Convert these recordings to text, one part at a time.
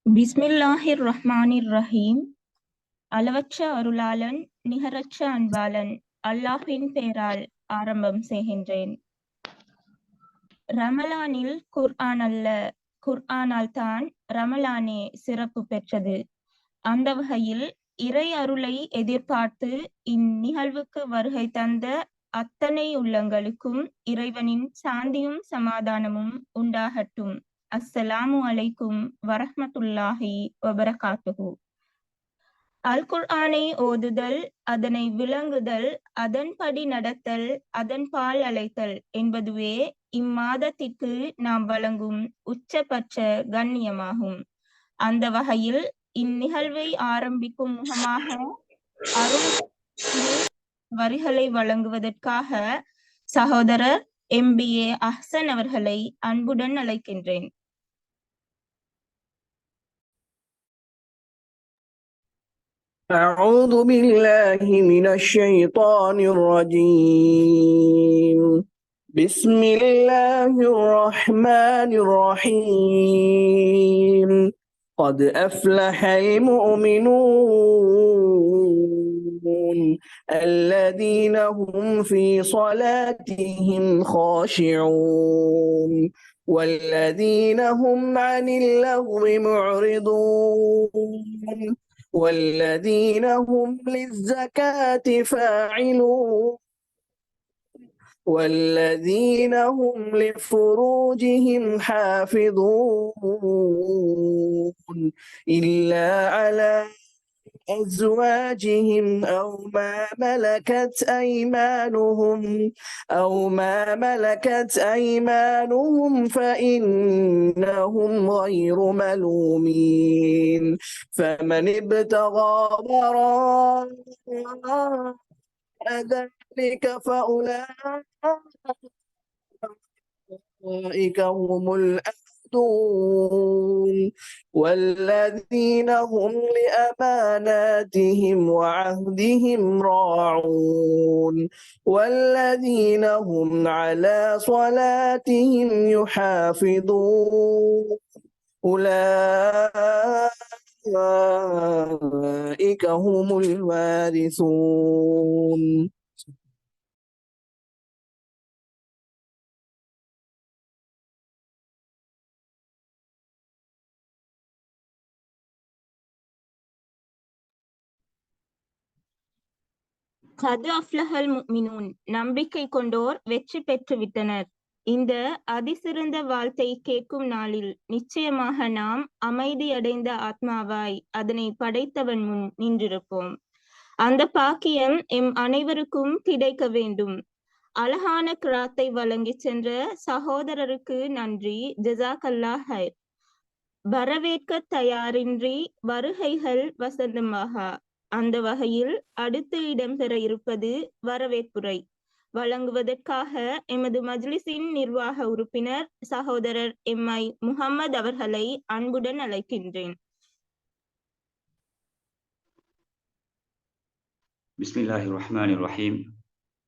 பிஸ்மில்லாஹிர் ரஹ்மானிர் ரஹீம். அளவற்ற அருளாளன் நிகரற்ற அன்பாளன் அல்லாஹ்வின் பெயரால் ஆரம்பம் செய்கின்றேன். ரமலானில் குர்ஆன் அல்ல, குர்ஆனால் தான் ரமலானே சிறப்பு பெற்றது. அந்த வகையில் இறை அருளை எதிர்பார்த்து இந்நிகழ்வுக்கு வருகை தந்த அத்தனை உள்ளங்களுக்கும் இறைவனின் சாந்தியும் சமாதானமும் உண்டாகட்டும். அஸ்ஸலாமு அலைக்கும் வரஹ்மத்துல்லாஹி வபரகாத்துஹு. அல் குர்ஆனை ஓதுதல், அதனை விளங்குதல், அதன்படி நடத்தல், அதன்பால் அழைத்தல் என்பதுவே இம்மாதத்திற்கு நாம் வழங்கும் உச்சபட்ச கண்ணியமாகும். அந்த வகையில் இந்நிகழ்வை ஆரம்பிக்கும் முகமாக அருள் வரிகளை வழங்குவதற்காக சகோதரர் MBA அஹ்சன் அவர்களை அன்புடன் அழைக்கின்றேன். أعوذ بالله من الشيطان الرجيم. بسم الله الرحمن الرحيم. قد أفلح المؤمنون الذين هم في صلاتهم خاشعون والذين هم عن اللغو معرضون والذين هم للزكاة فاعلون والذين هم لفروجهم حافظون إلا على أزواجهم أو ما ملكت أيمانهم فإنهم غير ملومين فمن ابتغى وراء ذلك فأولئك هم العادون والذين هم لأماناتهم وعهدهم راعون والذين هم على صلاتهم يحافظون أولئك هم الوارثون. கத் அஃப்லஹல் முஃமினூன், நம்பிக்கை கொண்டோர் வெற்றி பெற்று விட்டனர். இந்த அதிசிறந்த வாழ்த்தை கேட்கும் நாளில் நிச்சயமாக நாம் அமைதியடைந்த ஆத்மாவாய் அதனை படைத்தவன் முன் நின்றிருப்போம். அந்த பாக்கியம் எம் அனைவருக்கும் கிடைக்க வேண்டும். அழகான கிராத்தை வழங்கி சென்ற சகோதரருக்கு நன்றி. ஜஸாக்கல்லாஹ் ஹைர். வரவேற்க தயாரின்றி வருகைகள் வசந்தமாக. அந்த வகையில் அடுத்து இடம்பெற இருப்பது வரவேற்புரை வழங்குவதற்காக எமது மஜ்லிஸின் நிர்வாக உறுப்பினர் சகோதரர் MI முஹம்மது அவர்களை அன்புடன் அழைக்கின்றேன். பிஸ்மில்லாஹிர் ரஹ்மானிர் ரஹீம்.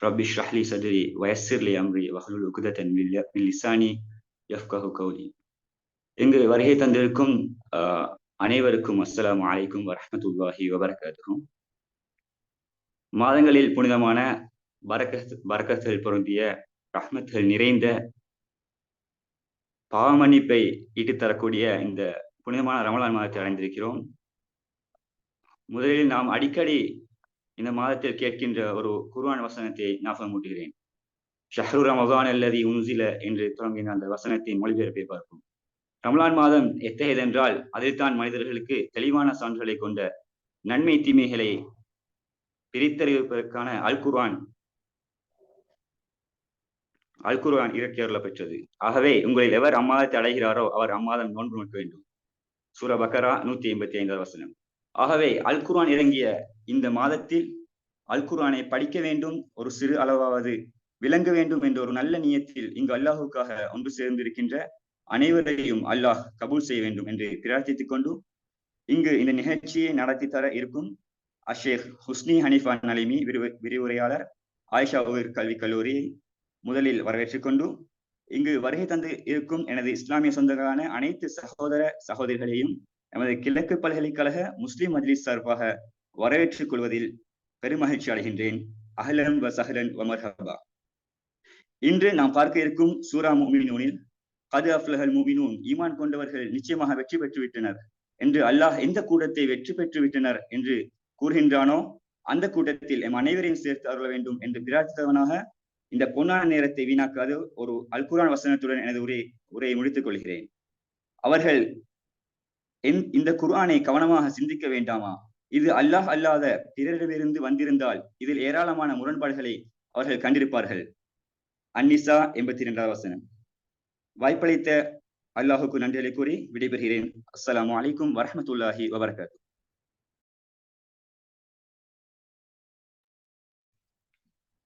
ரப்பி ஷ்ரஹ் லி சத்ரி வயஸ்ஸிர் லி அம்ரி வஹ்லுல் உக்தத்தன் மின் லிசானி யஃப்கஹு கௌலி. இங்கு வருகை தந்திருக்கும் அனைவருக்கும் அஸ்ஸலாமு அலைக்கும் வரஹ்மத்துல்லாஹி வபரகாத்துஹு. மாதங்களில் புனிதமான பரக்கத்துகள் பொருந்திய ரஹ்மத்துகள் நிறைந்த பாவமன்னிப்பை ஈட்டுத்தரக்கூடிய இந்த புனிதமான ரமலான் மாதத்தை அடைந்திருக்கிறோம். முதலில் நாம் அடிக்கடி இந்த மாதத்தில் கேட்கின்ற ஒரு குர்ஆன் வசனத்தை ஞாபகமூட்டுகிறேன். ஷஹ்ரு ரமதான் அல்லதி உன்சில என்று தொடங்குகின்ற அந்த வசனத்தின் மொழிபெயர்ப்பை பார்ப்போம். ரமலான் மாதம் எத்தகையதென்றால் அதில் தான் மனிதர்களுக்கு தெளிவான சான்றுகளை கொண்ட நன்மை தீமைகளை பிரித்தறிவிப்பதற்கான அல் குர்ஆன் இறக்கி அருள பெற்றது. ஆகவே உங்களில் எவர் அம்மாதத்தை அடைகிறாரோ அவர் அம்மாதம் நோன்பு நோக்க வேண்டும். சூரா பக்கரா 185 வசனம். ஆகவே அல் குர்ஆன் இறங்கிய இந்த மாதத்தில் அல் குர்ஆனை படிக்க வேண்டும், ஒரு சிறு அளவாவது விளங்க வேண்டும் என்ற ஒரு நல்ல நியத்தில் இங்கு அல்லாஹுக்காக ஒன்று சேர்ந்திருக்கின்ற அனைவரையும் அல்லாஹ் கபூல் செய்ய வேண்டும் என்று பிரார்த்தித்துக் கொண்டு இங்கு இந்த நிகழ்ச்சியை நடத்தி தர இருக்கும் அஷேக் ஹுஸ்னி ஹனீஃபா நலிமி விரிவுரையாளர் ஆயிஷா கல்விக் கல்லூரியை முதலில் வரவேற்றுக் கொண்டு இங்கு வருகை தந்து இருக்கும் எனது இஸ்லாமிய சொந்தங்களான அனைத்து சகோதர சகோதரிகளையும் எமது கிழக்கு பல்கலைக்கழக முஸ்லிம் மஜ்லிஸ் சார்பாக வரவேற்றுக் கொள்வதில் பெருமகிழ்ச்சி அடைகின்றேன். அஹ்லன் வ சஹ்லன் வ மர்ஹபா. இன்று நாம் பார்க்க இருக்கும் சூரா முஃமினூனில் கத் அஃப்லஹல் முஃமினூன், ஈமான் கொண்டவர்கள் நிச்சயமாக வெற்றி பெற்று விட்டனர் என்று அல்லாஹ் எந்த கூட்டத்தை வெற்றி பெற்று விட்டனர் என்று கூறுகின்றானோ அந்த கூட்டத்தில் எம் அனைவரையும் சேர்த்து அருள வேண்டும் என்று பிரார்த்தித்தவனாக இந்த பொன்னான நேரத்தை வீணாக்காது ஒரு அல் குர்ஆன் வசனத்துடன் எனது உரையை முடித்துக் கொள்கிறேன். அவர்கள் இந்த குர்ஆனை கவனமாக சிந்திக்க வேண்டாமா? இது அல்லாஹ் அல்லாத பிறரிடமிருந்து வந்திருந்தால் இதில் ஏராளமான முரண்பாடுகளை அவர்கள் கண்டிருப்பார்கள். அந்நிசா 82வது வசனம். வாய்ப்பளித்த அல்லாஹுக்கு நன்றிகளை கூறி விடைபெறுகிறேன். அஸ்ஸலாமு அலைக்கும் வரஹ்மத்துல்லாஹி வபரகாத்துஹு.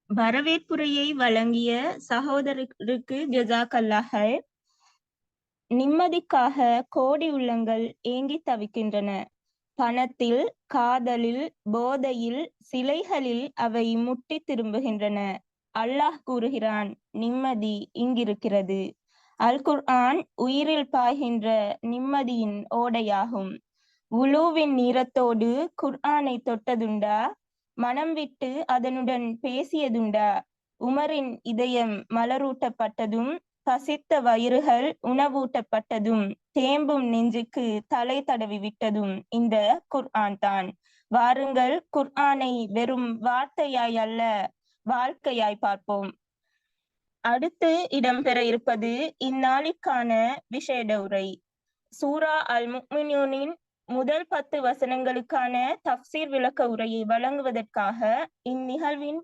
வரவேற்புரையை வழங்கிய சகோதரருக்கு ஜஸாக்கல்லாஹ் ஹைர். நிம்மதிக்காக கோடி உள்ளங்கள் ஏங்கி தவிக்கின்றன. பணத்தில், காதலில், போதையில், சிலைகளில் அவை முட்டி திரும்புகின்றன. அல்லாஹ் கூறுகிறான், நிம்மதி இங்கிருக்கிறது. அல் குர்ஆன் உயிரில் பாய்கின்ற நிம்மதியின் ஓடையாகும். உலூவின் நீரத்தோடு குர்ஆனை தொட்டதுண்டா? மனம் விட்டு அதனுடன் பேசியதுண்டா? உமரின் இதயம் மலரூட்டப்பட்டதும் பசித்த வயிறுகள் உணவூட்டப்பட்டதும் தேம்பும் நெஞ்சுக்கு தலை தடவி விட்டதும் இந்த குர்ஆன் தான். வாருங்கள், குர்ஆனை வெறும் வார்த்தையாய் அல்ல, வாழ்க்கையாய் பார்ப்போம். அடுத்து இடம்பெற இருப்பது இந்நாளிற்கான விசேட உரை. சூரா அல் முஃமினூனின் முதல் 10 வசனங்களுக்கான தஃப்சீர் விளக்க உரையை வழங்குவதற்காக இந்நிகழ்வின்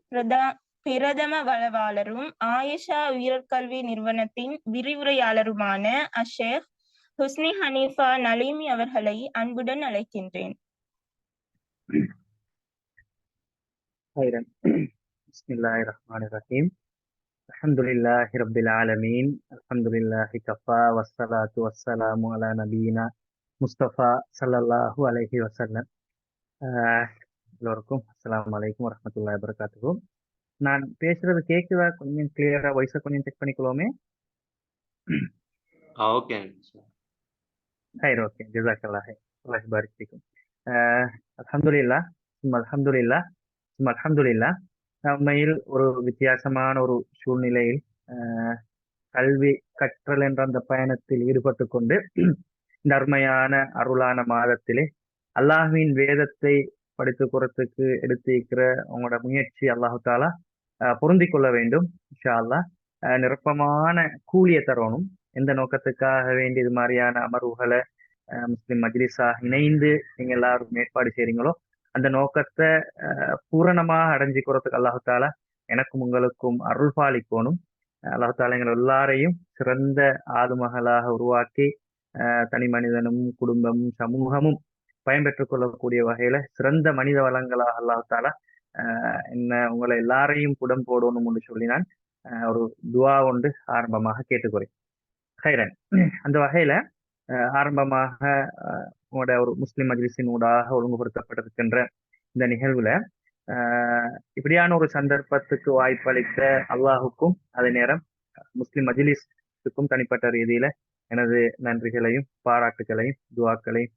பிரதம வளவாளரும் ஆயிஷா உயர்கல்வி நிறுவனத்தின் விரிவுரையாளருமான அஷேக் ஹுஸ்னி ஹனீஃபா நலீமி அவர்களை அன்புடன் அழைக்கின்றேன். பிஸ்மில்லாஹிர் ரஹ்மானிர் ரஹீம். அல்ஹம்துலில்லாஹி ரப்பில் ஆலமீன். அல்ஹம்துலில்லாஹி கஃபா வஸ்ஸலாத்து வஸ்ஸலாமு அலா நபியினா முஸ்தபா ஸல்லல்லாஹு அலைஹி வஸல்லம். எல்லோருக்கும் அஸ்ஸலாமு அலைக்கும் வரஹ்மத்துல்லாஹி வபரகாத்துஹு. நான் பேசுறது கேக்குதா? கொஞ்சம் கிளியரா வாய்ஸை கொஞ்சம் செக் பண்ணிக்கலாமே. ஓகே ஹைர், ஓகே, ஜஸாக்கல்லாஹ், அல்லாஹ் பாரிக் ஃபீக்கும். அல்ஹம்துலில்லாஹ் அல்ஹம்துலில்லாஹ் அல்ஹம்துலில்லாஹ். உண்மையில் ஒரு வித்தியாசமான ஒரு சூழ்நிலையில் கல்வி கற்றல் என்ற அந்த பயணத்தில் ஈடுபட்டு கொண்டு இந்த அருமையான அருளான மாதத்திலே அல்லாஹ்வின் வேதத்தை படித்து கொடுத்துக்கு எடுத்திருக்கிற உங்களோட முயற்சி அல்லாஹு தாலா பொருந்தி கொள்ள வேண்டும். இன்ஷா அல்லாஹ் நிரப்பமான கூலியை தரணும். எந்த நோக்கத்துக்காக வேண்டி இது மாதிரியான அமர்வுகளை முஸ்லிம் மஜ்லிஸா இணைந்து நீங்க எல்லாரும் ஏற்பாடு செய்றீங்களோ அந்த நோக்கத்தை பூரணமாக அடைஞ்சிக்கிறதுக்கு அல்லாஹு தாலா எனக்கும் உங்களுக்கும் அருள் பாலிக்கணும். அல்லாஹு தாலா எங்கள் எல்லாரையும் சிறந்த ஆதுமகளாக உருவாக்கி தனி மனிதனும் குடும்பமும் சமூகமும் பயன்பெற்றுக் கொள்ளக்கூடிய வகையில சிறந்த மனித வளங்களாக அல்லாஹு தாலா என்ன உங்களை எல்லாரையும் புடம் போடணும் என்று சொல்லி நான் ஒரு துவா ஒன்று ஆரம்பமாக கேட்டுக்கிறேன். ஹைரன், அந்த வகையில ஆரம்பமாக உங்களோட ஒரு முஸ்லிம் மஜ்லிஸின் ஊடாக ஒழுங்குபடுத்தப்பட்டிருக்கின்ற இந்த நிகழ்வுல இப்படியான ஒரு சந்தர்ப்பத்துக்கு வாய்ப்பளித்த அல்லாஹுக்கும் அதே நேரம் முஸ்லிம் மஜ்லிஸுக்கும் தனிப்பட்ட ரீதியில எனது நன்றிகளையும் பாராட்டுகளையும் துவாக்களையும்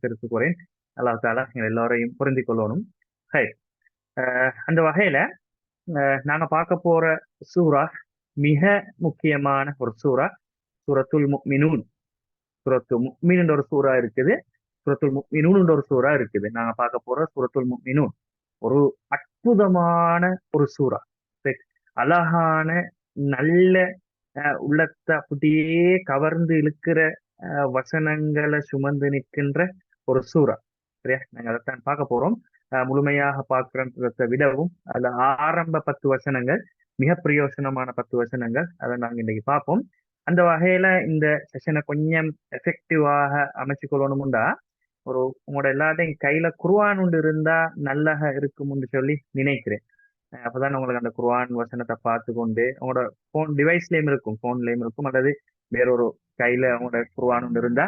தெரிவித்துக்கிறேன். அல்லாஹ் தாலா எங்கள் எல்லோரையும் பொருந்தி கொள்ளணும். ஹை, அந்த வகையில நாங்க பார்க்க போற சூரா மிக முக்கியமான ஒரு சூரா, சூரத்துல் முஃமினூன். சூரத்துல் முஃமின் ஒரு சூரா இருக்குது, சூரத்துல் முஃமினூன் ஒரு சூரா இருக்குது. நாங்க பார்க்க போற சூரத்துல் முஃமினூன் ஒரு அற்புதமான ஒரு சூரா, அழகான நல்ல உள்ளத்தை அப்படியே கவர்ந்து இழுக்கிற வசனங்களை சுமந்து நிற்கின்ற ஒரு சூரா. சரியா, நாங்க அதைத்தான் பார்க்க போறோம். முழுமையாக பார்க்கிறத விடவும் அதுல ஆரம்ப 10 வசனங்கள் மிக பிரயோசனமான 10 வசனங்கள், அதை நாங்க இன்னைக்கு பார்ப்போம். அந்த வகையில இந்த செஷனை கொஞ்சம் எஃபெக்டிவாக அமைச்சு கொள்ளணும்டா ஒரு உங்களோட எல்லாத்தையும் கையில குர்ஆன் ஒன்று இருந்தா நல்லா இருக்கும்னு சொல்லி நினைக்கிறேன். அப்பதான் உங்களுக்கு அந்த குர்ஆன் வசனத்தை பார்த்து கொண்டு உங்களோட போன் டிவைஸ்லயும் இருக்கும், போன்லயும் இருக்கும், அல்லது வேறொரு கையில உங்களோட குர்ஆன் ஒன்று இருந்தா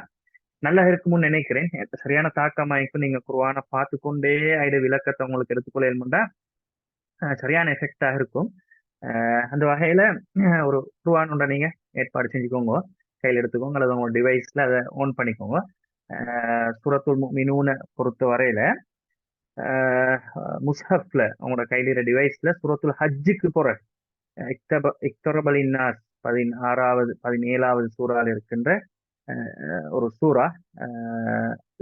நல்லா இருக்கும்னு நினைக்கிறேன். சரியான தாக்கமாய்க்கும் நீங்க குர்ஆனை பார்த்து கொண்டே ஆயிட விளக்கத்தை உங்களுக்கு எடுத்துக்கொள்ளா சரியான எஃபெக்டாக இருக்கும். அந்த வகையில ஒரு குர்ஆன் ஒன்றை நீங்க ஏற்பாடு செஞ்சுக்கோங்க, கையில் எடுத்துக்கோங்க, அல்லது உங்களோட டிவைஸ்ல அதை ஆன் பண்ணிக்கோங்க. சூரத்துல் முஃமினூன பொறுத்த வரையில முஸ்ஹப்ல உங்களோட கையில டிவைஸ்ல சூரத்துல் ஹஜ்ஜுக்கு போற இக்தரபலின் நாஸ் 16வது 17வது சூறாவில் இருக்கின்ற ஒரு சூறா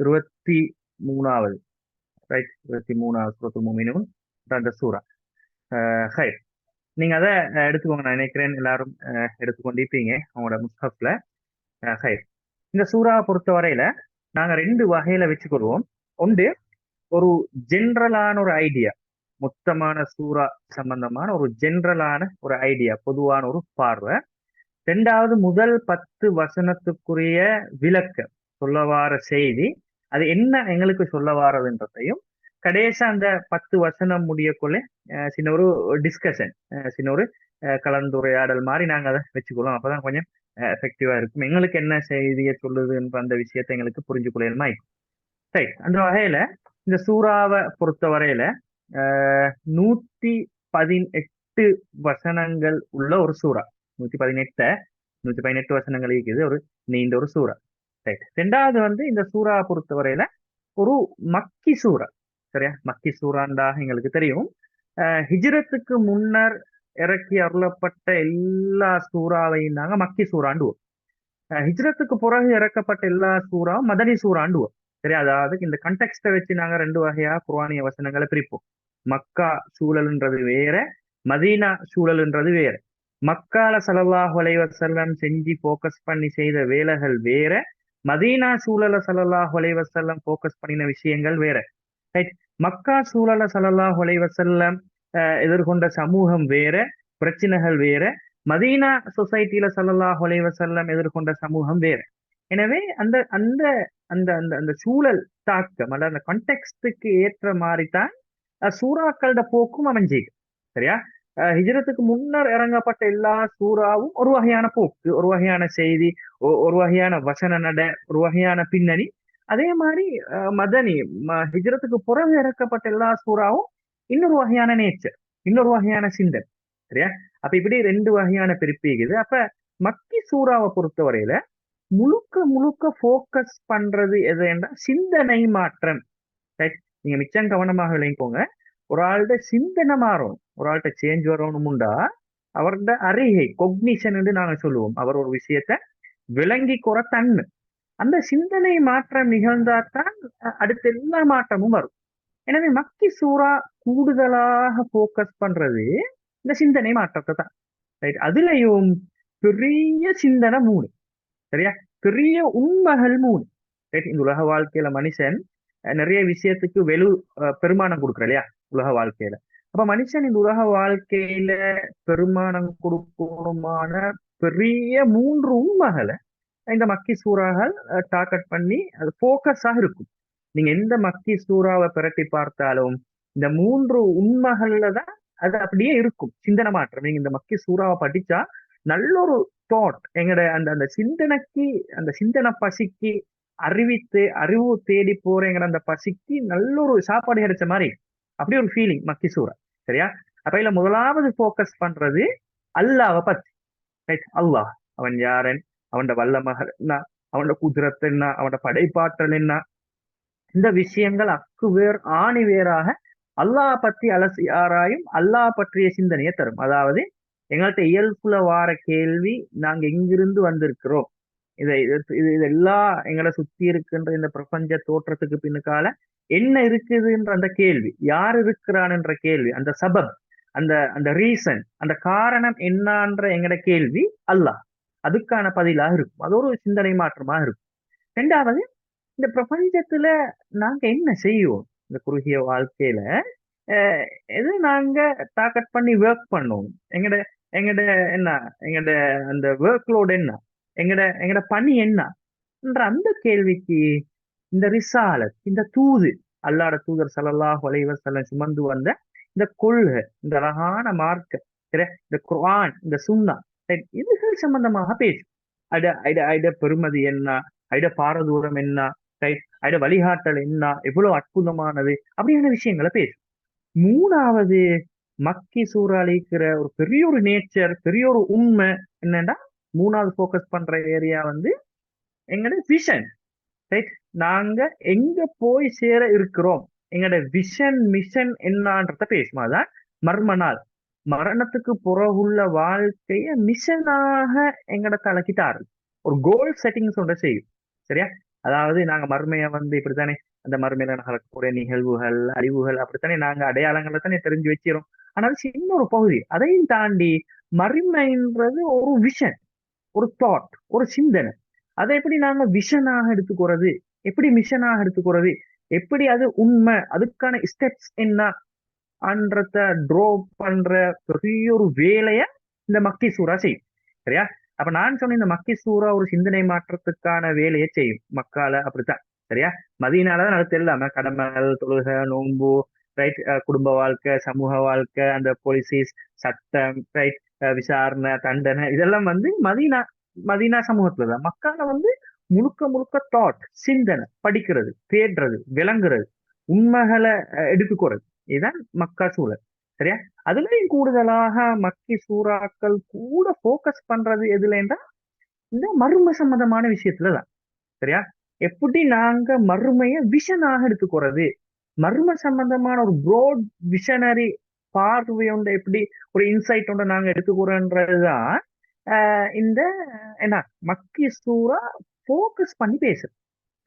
23வது ரைட் 23வது சூரத்துல் முஃமினூன் அந்த சூறா. ஹைர், நீங்க அதை எடுத்துக்கோங்க. நான் நினைக்கிறேன் எல்லாரும் எடுத்துக்கொண்டிருப்பீங்க அவங்களோட முஸ்ஹப்ல. ஹைர், இந்த சூறாவை பொறுத்த வரையில நாங்க 2 வகையில வச்சுக்கொள்வோம். ஒன்று, ஒரு ஜென்ரலான ஒரு ஐடியா, மொத்தமான சூறா சம்பந்தமான ஒரு ஜென்ரலான ஒரு ஐடியா, பொதுவான ஒரு பார்வை. 2வது, முதல் 10 வசனத்துக்குரிய விளக்கம், சொல்ல வார செய்தி, அது என்ன எங்களுக்கு சொல்ல வாரதுன்றதையும், கடைசியா அந்த 10 வசனம் முடியக்குள்ள சின்ன ஒரு டிஸ்கஷன், சின்ன ஒரு கலந்துரையாடல் மாதிரி நாங்க அதை வச்சுக்கொள்ளும். அப்பதான் கொஞ்சம் எஃபெக்டிவா இருக்கும். எங்களுக்கு என்ன செய்தியை சொல்லுதுன்ற அந்த விஷயத்தை எங்களுக்கு புரிஞ்சு கொள்ளணுமா இருக்கும். ரைட், அந்த வகையில இந்த சூறாவை பொறுத்த வரையில 118 வசனங்கள் உள்ள ஒரு சூறா. 118 வசனங்கள் இருக்குது, ஒரு நீண்ட ஒரு சூறா. ரைட், 2வது இந்த சூறாவை பொறுத்த வரையில ஒரு மக்கி சூறா. சரியா, மக்கி சூறாண்டா எங்களுக்கு தெரியும். ஹிஜ்ரத்துக்கு முன்னர் இறக்கி அருளப்பட்ட எல்லா சூறாவையும் நாங்க மக்கி சூறாண்டுவோம். ஹிஜ்ரத்துக்கு பிறகு இறக்கப்பட்ட எல்லா சூறாவும் மதனி சூறாண்டுவோம். சரி, அதாவது இந்த கண்டெக்ஸ்ட வச்சு நாங்க 2 வகையா குர்ஆனிய வசனங்களை பிரிப்போம். மக்கா சூழல்ன்றது வேற, மதீனா சூழல்ன்றது வேற. மக்கால ஸல்லல்லாஹு அலைஹி வஸல்லம் செஞ்சு போக்கஸ் பண்ணி செய்த வேலைகள் வேற, மதீனா சூழல ஸல்லல்லாஹு அலைஹி வஸல்லம் போக்கஸ் பண்ணின விஷயங்கள் வேற. ரைட், மக்கா சூழல ஸல்லல்லாஹு அலைஹி வஸல்லம் எதிர்கொண்ட சமூகம் வேற, பிரச்சனைகள் வேற. மதீனா சொசைட்டில ஸல்லல்லாஹு அலைஹி வஸல்லம் எதிர்கொண்ட சமூகம் வேற. எனவே அந்த அந்த அந்த அந்த அந்த சூழல் தாக்கம் அல்ல அந்த கான்டெக்ஸ்டுக்கு ஏற்ற மாதிரி தான் சூறாக்களோட போக்கும் அமைஞ்சிக்கு. சரியா, ஹிஜ்ரத்துக்கு முன்னர் இறங்கப்பட்ட எல்லா சூறாவும் ஒரு வகையான போக்கு, ஒரு வகையான செய்தி, ஒரு வகையான வசன நட, ஒரு வகையான பின்னணி. அதே மாதிரி மதனி ஹிஜ்ரத்துக்கு பிறகு இறக்கப்பட்ட எல்லா சூறாவும் இன்னொரு வகையான நேச்சர், இன்னொரு வகையான சிந்தனை. சரியா, அப்ப இப்படி 2 வகையான பிரிப்பிக்குது. அப்ப மக்கி சூறாவை பொறுத்தவரையில முழுக்க முழுக்க போக்கஸ் பண்றது எதுன்னா சிந்தனை மாற்றம். ரைட், நீங்க மிச்சம் கவனமாக விளங்கிக்கோங்க. ஒரு ஆள்கிட்ட சிந்தனை மாறணும், ஒரு ஆள்கிட்ட சேஞ்ச் வரணும்டா அவரோட அறிகை கொக்னிஷன் என்று நாங்க சொல்லுவோம். அவர் ஒரு விஷயத்த விளங்கி குற தன்மை, அந்த சிந்தனை மாற்றம் நிகழ்ந்தாதான் அடுத்த எல்லா மாற்றமும் வரும். எனவே மக்கி சூறா கூடுதலாக போக்கஸ் பண்றது இந்த சிந்தனை மாற்றத்தை தான். ரைட், அதுலயும் பெரிய சிந்தனை 3. சரியா, பெரிய உண்மைகள் 3. ரைட், இந்த உலக வாழ்க்கையில மனுஷன் நிறைய விஷயத்துக்கு பெருமானம் கொடுக்குற இல்லையா உலக வாழ்க்கையில. அப்ப மனுஷன் இந்த உலக வாழ்க்கையில பெருமானம் கொடுக்கணுமான பெரிய 3 உண்மைகளை இந்த மக்கி சூறாக்கள் டார்கெட் பண்ணி அது போக்கஸாக இருக்கும். நீங்க எந்த மக்கி சூறாவை பிரட்டி பார்த்தாலும் இந்த 3 உண்மைகள்ல தான் அது அப்படியே இருக்கும், சிந்தனை மாற்றம். நீங்க இந்த மக்கி சூறாவை படிச்சா நல்ல ஒரு தாட் எங்கட அந்த அந்த சிந்தனைக்கு, அந்த சிந்தனை பசிக்கு அறிவு தேடி போறேங்கிற அந்த பசிக்கு நல்ல ஒரு சாப்பாடு கிடைச்ச மாதிரி அப்படி ஒரு ஃபீலிங் மக்கி சூறா. சரியா, அப்ப இல்ல முதலாவது போக்கஸ் பண்றது அல்லாஹ்வை பத்தி. ரைட், அல்லாஹ் அவன் யாரன், அவனோட வல்லமகள் என்ன, அவனோட குதிரத்து என்ன, அவனோட படைப்பாற்றல் என்ன, இந்த விஷயங்கள் வேர் ஆணி வேறாக அல்லாஹ் பத்தி அலசி ஆராயும் அல்லாஹ் பற்றிய சிந்தனையை தரும். அதாவது எங்கள்கிட்ட இயல்புல வார கேள்வி, நாங்க எங்கிருந்து வந்திருக்கிறோம், இதெல்லாம் எங்களை சுத்தி இருக்கின்ற இந்த பிரபஞ்ச தோற்றத்துக்கு பின்னுக்கால என்ன இருக்குதுன்ற அந்த கேள்வி, யார் இருக்கிறான்ன்ற கேள்வி, அந்த சபப், அந்த அந்த ரீசன், அந்த காரணம் என்னன்ற எங்கட கேள்வி அல்லாஹ் அதுக்கான பதிலாக இருக்கும். அது ஒரு சிந்தனை மாற்றமாக இருக்கும். 2வது, இந்த பிரபஞ்சத்துல நாங்க என்ன செய்வோம், இந்த குறுகிய வாழ்க்கையில எது நாங்க டார்கெட் பண்ணி ஒர்க் பண்ணுவோம், எங்கட எங்கட என்ன, எங்கட அந்த ஒர்க் லோட் என்ன, எங்கட பணி என்னன்ற அந்த கேள்விக்கு இந்த ரிசாலத், இந்த தூது, அல்லாஹ்வுடைய தூதர் ஸல்லல்லாஹு அலைஹி வஸல்லம் சுமந்து வந்த இந்த கொள்கை, இந்த அழகான மார்க்க, இந்த குர்ஆன், இந்த சுன்னா, இதுகள் சம்பந்தமாக பேசும். அட பெருமதி என்ன, அட பாரதூரம் என்ன, அட வழிகாட்டல் என்ன, எவ்வளவு அற்புதமானது, அப்படியான விஷயங்களை பேசும். 3வது, மக்கி சூறாலிக்கிற ஒரு பெரிய ஒரு நேச்சர், பெரிய ஒரு உண்மை என்னன்னா, 3வது போக்கஸ் பண்ற ஏரியா எங்கட விஷன், ரைட். நாங்க எங்க போய் சேர இருக்கிறோம், எங்களோட விஷன் மிஷன் என்னன்றத பேசுமாதான் மர்ம நாள். மரணத்துக்கு புறவுள்ள வாழ்க்கைய மிஷனாக எங்கட தலைக்கிட்டாரு ஒரு கோல் செட்டிங் சொல்ற செய்யும். சரியா? அதாவது நாங்க மறுமையை இப்படித்தானே, அந்த மறுமையில நடக்கக்கூடிய நிகழ்வுகள் அறிவுகள் அப்படித்தானே நாங்க அடையாளங்களை தானே தெரிஞ்சு வச்சிரும். ஆனால் சின்ன ஒரு பகுதி அதையும் தாண்டி மறுமைன்றது ஒரு விஷன், ஒரு தாட், ஒரு சிந்தனை. அதை எப்படி நாங்க விஷனாக எடுத்துக்கிறது, எப்படி மிஷனாக எடுத்துக்கிறது, எப்படி அது உண்மை, அதுக்கான ஸ்டெப்ஸ் என்ன அன்றத ட்ரோ பண்ற பெரிய ஒரு வேலைய இந்த மக்கி சூறா செய்யும். சரியா? அப்ப நான் சொன்ன இந்த மக்கி சூறா ஒரு சிந்தனை மாற்றத்துக்கான வேலையை செய்யும் மக்கால, அப்படித்தான். சரியா? மதீனாலதான் அது தெரியலாம கடமைகள், தொழுகை, நோன்பு, ரைட், குடும்ப வாழ்க்கை, சமூக வாழ்க்கை, அந்த போலீசிஸ், சட்டம், ரைட், விசாரணை, தண்டனை, இதெல்லாம் மதீனா மதீனா சமூகத்துலதான். மக்கால முழுக்க முழுக்க தாட், சிந்தனை, படிக்கிறது, தேடுறது, விளங்குறது, உண்மைகளை எடுத்துக்கிறது. இதுதான் மக்கா சூழல். சரியா? அதுலயும் கூடுதலாக மக்கி சூறாக்கள் கூட போக்கஸ் பண்றது எதுலன்னா இந்த மர்ம சம்பந்தமான விஷயத்துலதான். சரியா? எப்படி நாங்க மறுமைய விஷனாக எடுத்துக்கிறது, மர்ம சம்பந்தமான ஒரு ப்ரோட் விஷனரி பார்வையோட எப்படி ஒரு இன்சைட் ஒன்று நாங்க எடுத்துக்கிறோன்றதுதான் இந்த என்ன மக்கி சூறா போக்கஸ் பண்ணி பேசுறது.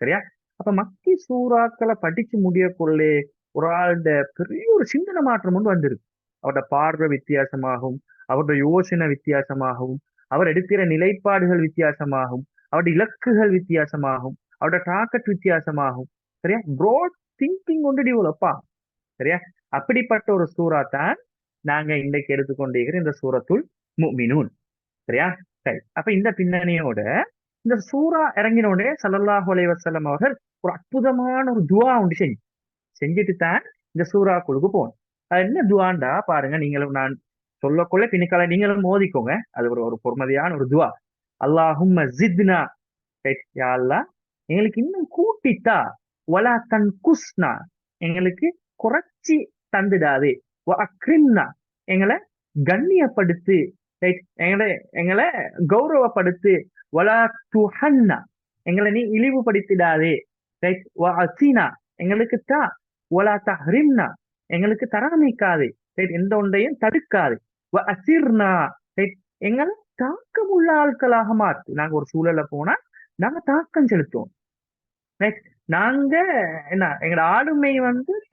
சரியா? அப்ப மக்கி சூறாக்களை படிச்சு முடியக்குள்ளே ஒரு ஆளுடைய பெரிய ஒரு சிந்தனை மாற்றம் வந்திருக்கு. அவரோட பார்வை வித்தியாசமாகும், அவரோட யோசனை வித்தியாசமாகவும், அவர் எடுக்கிற நிலைப்பாடுகள் வித்தியாசமாகும், அவருடைய இலக்குகள் வித்தியாசமாகும், அவரோட டார்கெட் வித்தியாசமாகும். சரியா? ப்ராட் திங்கிங் டெவலப் ஆகும். சரியா? அப்படிப்பட்ட ஒரு சூறா தான் நாங்க இன்றைக்கு எடுத்துக்கொண்டிருக்கிற இந்த சூரத்துல் முஃமினூன். சரியா? சரி. அப்ப இந்த பின்னணியோட இந்த சூறா இறங்கினோடனே ஸல்லல்லாஹு அலைஹி வஸல்லம் அவர்கள் ஒரு அற்புதமான ஒரு துவா ஒன்று செஞ்சுட்டு தான் இந்த சூறாக்குழுக்கு போகணும். அது என்ன துவாண்டா பாருங்க, நீங்களும் நான் சொல்லக்குள்ள பின்னிக்கால நீங்களும் மோதிக்கோங்க. அது ஒரு பொறுமதியான ஒரு துவா. அல்லாஹும்ம ஜித்னா, யா அல்லாஹ் எங்களுக்கு இன்னும் கூட்டித்தா, வலா தன்குஸ்னா எங்களுக்கு குறைச்சி தந்துடாது, வ அக்ரிம்னா எங்களை கண்ணியப்படுத்து, ரைட், எங்களை கௌரவப்படுத்து, வலா துஹன்னா எங்களை நீ இழிவுபடுத்திடாதே, ரைட், வ அசினா எங்களுக்கு தா, வலா தஹ்ரிம்னா எங்களுக்கு தராமிக்காது, ரைட், எந்த ஒன்றையும் தடுக்காது, வ அசிர்னா ரைட், எங்களை தாக்கமுள்ள ஆட்களாக மாத்து. நாங்க ஒரு சூழல போனா நாங்க தாக்கம் செலுத்துவோம், ரைட், நாங்க என்ன எங்களோட ஆளுமை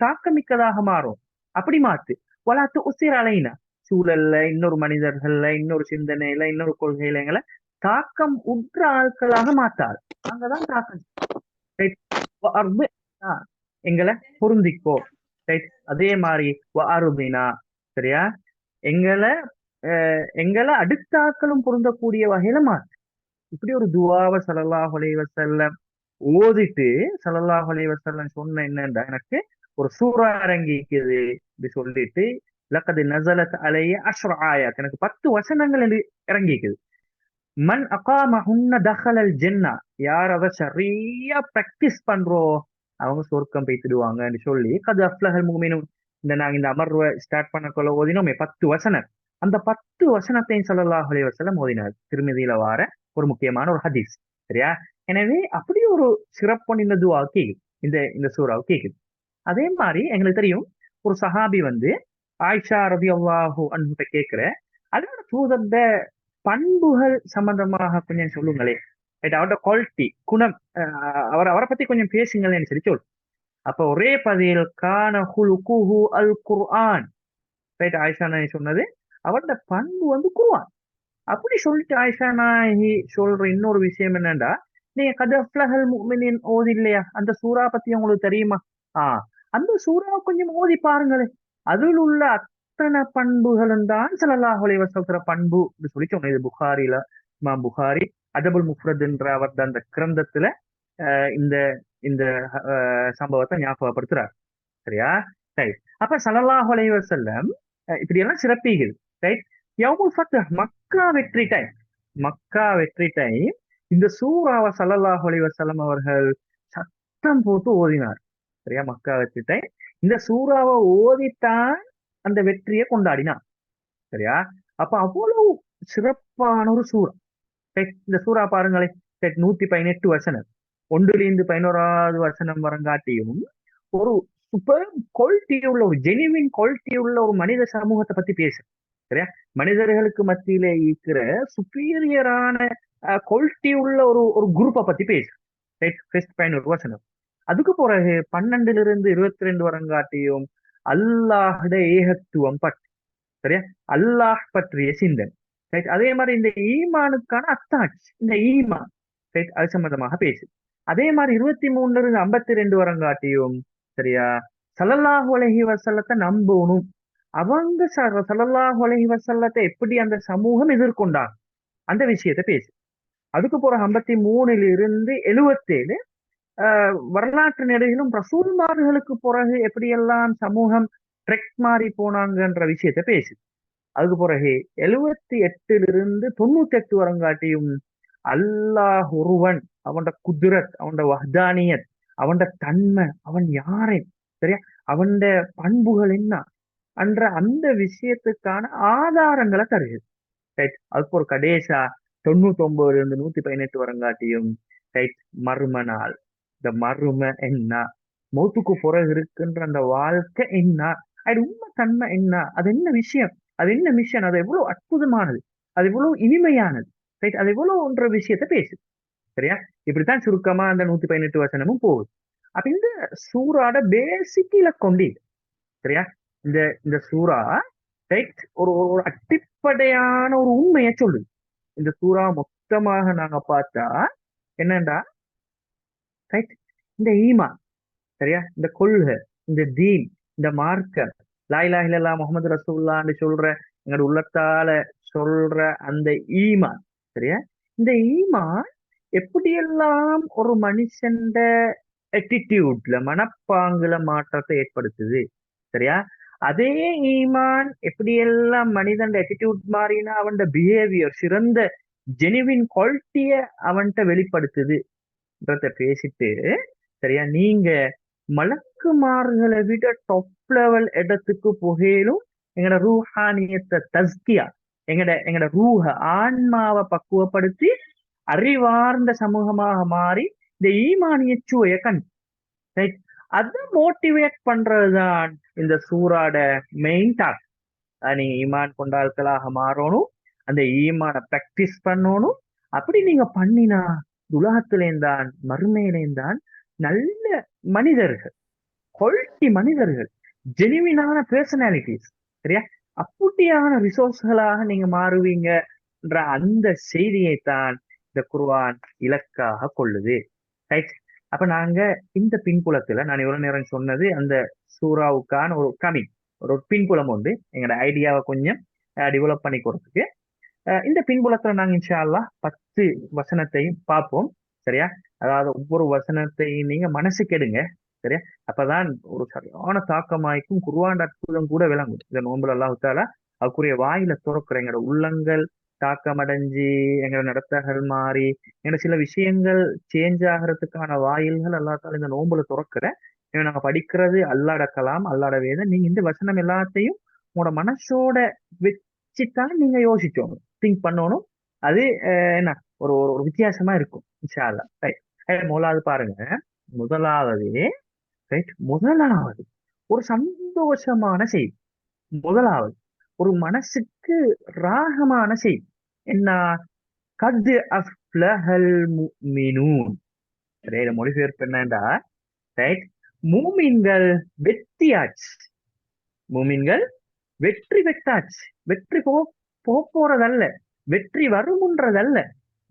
தாக்கமிக்கதாக மாறும், அப்படி மாத்து. வலாத்து உசிர் அலைனா சூழல்ல, இன்னொரு மனிதர்கள்ல, இன்னொரு சிந்தனையில, இன்னொரு கொள்கையில எங்களை தாக்கம் உற்ற ஆட்களாக மாத்தாது. நாங்கதான் தாக்கம், ரைட், எங்களை பொருந்திக்கோ, ரைட், அதே மாதிரி அருதினா, சரியா, எங்களை எங்களை அடுத்தாக்களும் பொருந்தக்கூடிய வகையில மாத்து. இப்படி ஒரு துவாவை ஸல்லல்லாஹு அலைஹி வஸல்லம் ஓதிட்டு ஸல்லல்லாஹு அலைஹி வஸல்லம் சொன்ன என்னண்டா, எனக்கு ஒரு சூறா இறங்கிக்குது இப்படி சொல்லிட்டு, லக்கது நஸலத் அலைய அஷ்ர ஆயாத், எனக்கு 10 வசனங்கள் இறங்கிக்குது. மன் அகாமஹுன்ன தஹலல் ஜன்னா, யார் அதை சரியா பிராக்டிஸ் பண்றோ அவங்க சொர்க்கம் போய்த்திடுவாங்கன்னு சொல்லி, கது அஃப்லஹல் முஃமினூன், நாங்க இந்த அமர்வை ஸ்டார்ட் பண்ணக்குள்ள ஓதினோமே 10 வசனம், அந்த 10 வசனத்தையும் ஸல்லல்லாஹு அலைஹி வஸல்லம் ஓதினார். திருமதியில வார ஒரு முக்கியமான ஒரு ஹதீஸ். சரியா? எனவே அப்படி ஒரு சிறப்பு இந்த துவா கேக்குது, இந்த சூறாவு கேக்குது. அதே மாதிரி எங்களுக்கு தெரியும், ஒரு சஹாபி ஆயிஷா ரலியல்லாஹு அன்ஹா கேட்கிற, அதோட தூதர்ட பண்புகள் சம்பந்தமாக கொஞ்சம் சொல்லுங்களே, அவரோட குவாலிட்டி, குணம், அவரை பத்தி கொஞ்சம் பேசுங்களேன்னு சொல்லி அப்ப ஒரே பதில் கான ஹுலுகுஹு அல் குர்ஆன், ரைட், ஆயிஷா நாயகி சொன்னது அவரோட பண்பு குர்ஆன். அப்படி சொல்லிட்டு ஆயிஷா நாயகி சொல்ற இன்னொரு விஷயம் என்னன்னா, நீங்க கத் அஃப்லஹல் முஃமினீன் ஓதி இல்லையா, அந்த சூறா பத்தி உங்களுக்கு தெரியுமா? அந்த சூறாவை கொஞ்சம் ஓதி பாருங்களேன், அதில் உள்ள அத்தனை பண்புகளும் தான் ஸல்லல்லாஹு அலைஹி வஸல்லம் பண்பு சொல்லி சொன்னது. இது புகாரில, இமாம் புகாரி அதபுல் முஃப்ரத் என்ற அவரது அந்த கிரந்தத்துல இந்த இந்த சம்பவத்தை ஞாபகப்படுத்துறார். சரியா? ரைட். அப்ப ஸல்லல்லாஹு அலைஹி வஸல்லம் இப்படி எல்லாம் சிறப்பிக்குது. ரைட். யௌமுல் ஃபத்ஹ், மக்கா வெற்றி டைம், மக்கா வெற்றி டைம் இந்த சூறாவை ஸல்லல்லாஹு அலைஹி வஸல்லம் அவர்கள் சத்தம் போட்டு ஓதினார். சரியா? மக்கா வெற்றி டைம் இந்த சூறாவை ஓதித்தான் அந்த வெற்றியை கொண்டாடினார். சரியா? அப்ப அவ்வளவு சிறப்பான ஒரு சூறா. இந்த சூறா பாருங்களேன், 118 வசனம். ஒன்றிலிருந்து 11வது வசனம் வரங்காட்டியும் ஒரு சூப்பர் குவாலிட்டி உள்ள ஒரு ஜெனிவின் குவாலிட்டி உள்ள ஒரு மனித சமூகத்தை பத்தி பேசு. சரியா? மனிதர்களுக்கு மத்தியில இருக்கிற சுப்பீரியரான குவாலிட்டி உள்ள ஒரு ஒரு குரூப்பை பத்தி பேசு. ரைட்? ஃபர்ஸ்ட் 11 வசனம். அதுக்கு பிறகு 12லிருந்து 22 வரங்காட்டியும் அல்லாஹ்ட ஏகத்துவம் பற்றி, சரியா, அல்லாஹ் பற்றிய சிந்தனை. ரைட்? அதே மாதிரி இந்த ஈமானுக்கான அத்தாட்சி, இந்த ஈமான், ரைட், அது சம்பந்தமாக பேசு. அதே மாதிரி 23லிருந்து 52 வரங்காட்டியும் சரியா ஸல்லல்லாஹு அலைஹி வஸல்லத்தை நம்பணும். அவங்க ஸல்லல்லாஹு அலைஹி வஸல்லத்தை எப்படி அந்த சமூகம் எதிர்கொண்டாங்க அந்த விஷயத்தை பேசு. அதுக்கு பிறகு 53லிருந்து 77 வரலாற்று நெடுகிலும் ரசூல்மார்களுக்கு பிறகு எப்படியெல்லாம் சமூகம் ட்ரெக் மாறி போனாங்கன்ற விஷயத்த பேசு. அதுக்கு பிறகு 78லிருந்து 98 வரங்காட்டியும் அல்லாஹ் ஒருவன், அவன் குதிரத், அவன் வஹ்தானியத், அவன் தன்மை, அவன் யாரை, சரியா, அவன் பண்புகள் என்ன என்ற அந்த விஷயத்துக்கான ஆதாரங்களை தருகிறது. ரைட்? அதுக்கு ஒரு கடைசா 99லிருந்து 118 வரங்காட்டியும் ரைட் மர்ம நாள், இந்த மர்ம என்ன, மௌத்துக்கு பிறகு இருக்கின்ற அந்த வாழ்க்கை என்ன, அது உண்மை தன்மை என்ன, அது என்ன விஷயம், அது என்ன மிஷன், அது எவ்வளவு அற்புதமானது, அது எவ்வளவு இனிமையானது, ரைட், அது எவ்வளவுன்ற விஷயத்த பேசு. சரியா? இப்படித்தான் சுருக்கமா அந்த 118 வசனமும் போகுது. அப்ப இந்த சூறாட பேசிக்கில கொண்டு, சரியா, இந்த இந்த சூறா ரைட் ஒரு ஒரு அடிப்படையான ஒரு உண்மையை சொல்லுது. இந்த சூறா மொத்தமாக நாங்க பார்த்தா என்னண்டா, ரைட், இந்த ஈமான், சரியா, இந்த கொள்கை, இந்த தீன், இந்த மார்க்கம், லா இலாஹ இல்லல்லாஹ் முஹம்மது ரசூலுல்லாஹ்னு சொல்ற எங்களோட உள்ளத்தால சொல்ற அந்த ஈமான், சரியா, இந்த ஈமான் எப்படியெல்லாம் ஒரு மனுஷன்ட attitudeல, மனப்பாங்குல மாற்றத்தை ஏற்படுத்துது. சரியா? அதே ஈமான் எப்படியெல்லாம் மனிதன் attitude மாறினா அவன் பிஹேவியர் சிறந்த ஜெனுவின் குவாலிட்டிய அவன்கிட்ட வெளிப்படுத்துதுன்றத பேசிட்டு, சரியா, நீங்க மலக்குமார்களை விட டாப் லெவல் இடத்துக்கு புகையிலும் எங்கட ரூஹானியத்தை தஸ்கியா, எங்கட ரூஹ ஆன்மாவை பக்குவப்படுத்தி அறிவார்ந்த சமூகமாக மாறி இந்த ஈமானிய சுவையை கண், ரைட், அதை மோட்டிவேட் பண்றதுதான் இந்த சூறாட மெயின் டாஸ்க். நீங்க ஈமான் கொண்ட ஆட்களாக மாறணும், அந்த ஈமான பிராக்டிஸ் பண்ணணும். அப்படி நீங்க பண்ணினா உலகத்திலேந்தான் மறுமையிலேந்தான் நல்ல மனிதர்கள், குவாலிட்டி மனிதர்கள், ஜெனுவினான பர்சனாலிட்டிஸ், சரியா, அப்படியான ரிசோர்ஸ்களாக நீங்க மாறுவீங்கன்ற அந்த செய்தியை தான் இந்த குர்ஆன் இலக்காக கொள்ளுது. ரைட்? அப்ப நாங்க இந்த பின்புலத்துல நான் இவ்வளவு நேரம் சொன்னது அந்த சூறாவுக்கான ஒரு கமிங், ஒரு பின்புலம் உண்டு, எங்களோட ஐடியாவை கொஞ்சம் டெவலப் பண்ணி கொடுத்துட்டு இந்த பின்புலத்துல நாங்க இன்ஷா அல்லாஹ் 10 வசனத்தையும் பார்ப்போம். சரியா? அதாவது ஒவ்வொரு வசனத்தையும் நீங்க மனசுக்கு எடுங்க. சரியா? அப்பதான் ஒரு சரியான தாக்கமாய்க்கும் குர்ஆன் அற்புதம் கூட விளங்கும். இந்த நோன்புல அல்லாஹ் தஆலா அதுக்குரிய வாயில திறக்கிற எங்களோட உள்ளங்கள் தாக்கமடைஞ்சு எங்களோட நடத்தைகள் மாறி எங்களோட சில விஷயங்கள் சேஞ்ச் ஆகிறதுக்கான வாயில்கள் அல்லாஹ் தஆலா இந்த நோன்புல திறக்கிற. நாங்க படிக்கிறது அல்லாட கலாம், அல்லாட வேதம். நீங்க இந்த வசனம் எல்லாத்தையும் உங்களோட மனசோட வச்சுதான் நீங்க யோசிச்சோம், திங்க் பண்ணணும். அது என்ன ஒரு ஒரு வித்தியாசமா இருக்கும் இன்ஷா அல்லாஹ். ரைட், முதலாவது பாருங்க. முதலாவது ரைட், முதலாவது ஒரு சந்தோஷமான செய்தி. முதலாவது ஒரு மனசுக்கு ராகமான செய்தி என்ன? கத் அஃப்லஹல் முஃமினூன். மொழிபெயர்ப்பு என்னண்டா, ரைட், மூமின்கள் வெற்றியாச்சு, மூமின்கள் வெற்றி பெற்றாச்சு. வெற்றி போறதல்ல, வெற்றி வரும்ன்றதல்ல,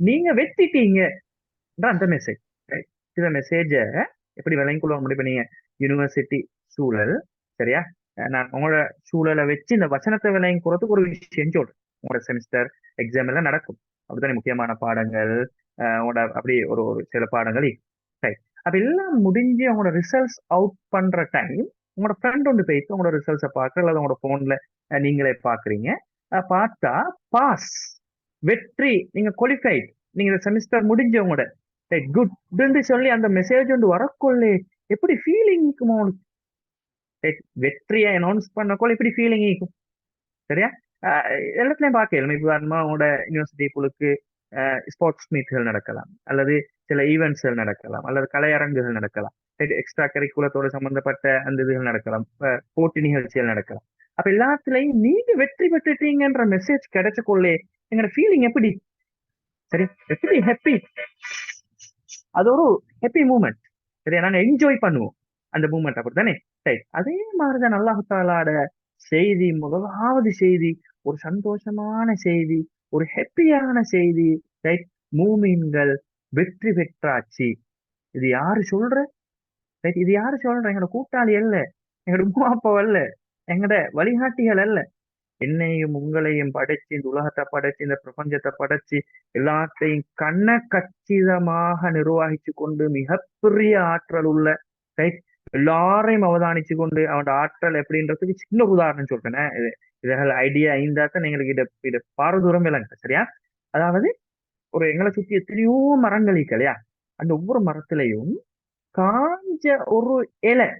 நீங்க வெற்றிட்டீங்க அந்த மெசேஜ். இந்த மெசேஜ எப்படி விளங்கிக்கொள்ள முடியும்? நீங்க யூனிவர்சிட்டி சூழல், சரியா, நான் உங்களோட சூழலை வச்சு இந்த வசனத்தை விளங்கிக்கிறதுக்கு ஒரு விஷயம் சொல்றேன். உங்களோட செமிஸ்டர் எக்ஸாம் எல்லாம் நடக்கும், அப்படித்தானே, முக்கியமான பாடங்கள் உங்களோட அப்படி ஒரு ஒரு சில பாடங்கள். அப்ப எல்லாம் முடிஞ்சு உங்களோட ரிசல்ட்ஸ் அவுட் பண்ற டைம் உங்களோட ஃப்ரெண்ட் ஒன்று போயிட்டு உங்களோட ரிசல்ட்ஸை பார்க்க, அல்லது உங்களோட போன்ல நீங்களே பாக்குறீங்க. பார்த்தா பாஸ், வெற்றி, நீங்க குவாலிஃபைட், நீங்க செமிஸ்டர் முடிஞ்ச உங்களோட குட்ன்னு சொல்லி அந்த மெசேஜ் ஒன்று வரக்கொள்ளே எப்படி ஃபீலிங் இருக்குமோ? வெற்றியை அனௌன்ஸ் பண்ணக்கொள்ள எப்படி ஃபீலிங் இருக்கும்? சரியா? எல்லாத்துலயும் பார்க்கலாம். இப்போ உங்களோட யூனிவர்சிட்டி புளுக்கு ஸ்போர்ட்ஸ் மீட்கள் நடக்கலாம், அல்லது சில ஈவெண்ட்ஸ்கள் நடக்கலாம், அல்லது கலையரங்குகள் நடக்கலாம், எக்ஸ்ட்ரா கரிக்குலத்தோட சம்பந்தப்பட்ட அந்த இதுகள் நடக்கலாம், போட்டி நிகழ்ச்சிகள் நடக்கலாம். அப்ப எல்லாத்துலயும் நீங்க வெற்றி பெற்றுட்டீங்கன்ற மெசேஜ் கிடைச்ச கொள்ளே எங்களோட ஃபீலிங் எப்படி? சரி, எப்படி ஹாப்பி, அது ஒரு ஹாப்பி மூமெண்ட். சரியா, நாங்க என்ஜாய் பண்ணுவோம் அந்த மூமெண்ட், அப்படித்தானே? ரைட். அதே மாதிரிதான் அல்லாஹ் தஆலாட செய்தி, முதலாவது செய்தி ஒரு சந்தோஷமான செய்தி, ஒரு ஹாப்பியான செய்தி. ரைட், மூமின்கள் வெற்றி பெற்றாச்சு. இது யாரு சொல்ற? ரைட், இது யாரு சொல்ற? எங்களோட கூட்டாளி அல்ல, எங்களோட உமா அப்பா அல்ல, எங்களோட வழிகாட்டிகள் அல்ல. என்னையும் உங்களையும் படைச்சு, இந்த உலகத்தை படைச்சு, இந்த பிரபஞ்சத்தை படைச்சு, எல்லாத்தையும் கண்ண கச்சிதமாக நிர்வகிச்சு கொண்டு மிகப்பெரிய ஆற்றல் உள்ள, ரைட், எல்லாரையும் அவதானிச்சு கொண்டு அவனோட ஆற்றல் எப்படின்றதுக்கு சின்ன உதாரணம் சொல்றேன். இதுகள் ஐடியா ஐந்தாத்தான் எங்களுக்கு இத பாரதூரம் விளங்க. சரியா? அதாவது ஒரு எங்களை சுத்தி எத்தனையோ மரங்கள் இருக்கு இல்லையா? அந்த ஒவ்வொரு மரத்திலையும் காஞ்ச ஒரு இலை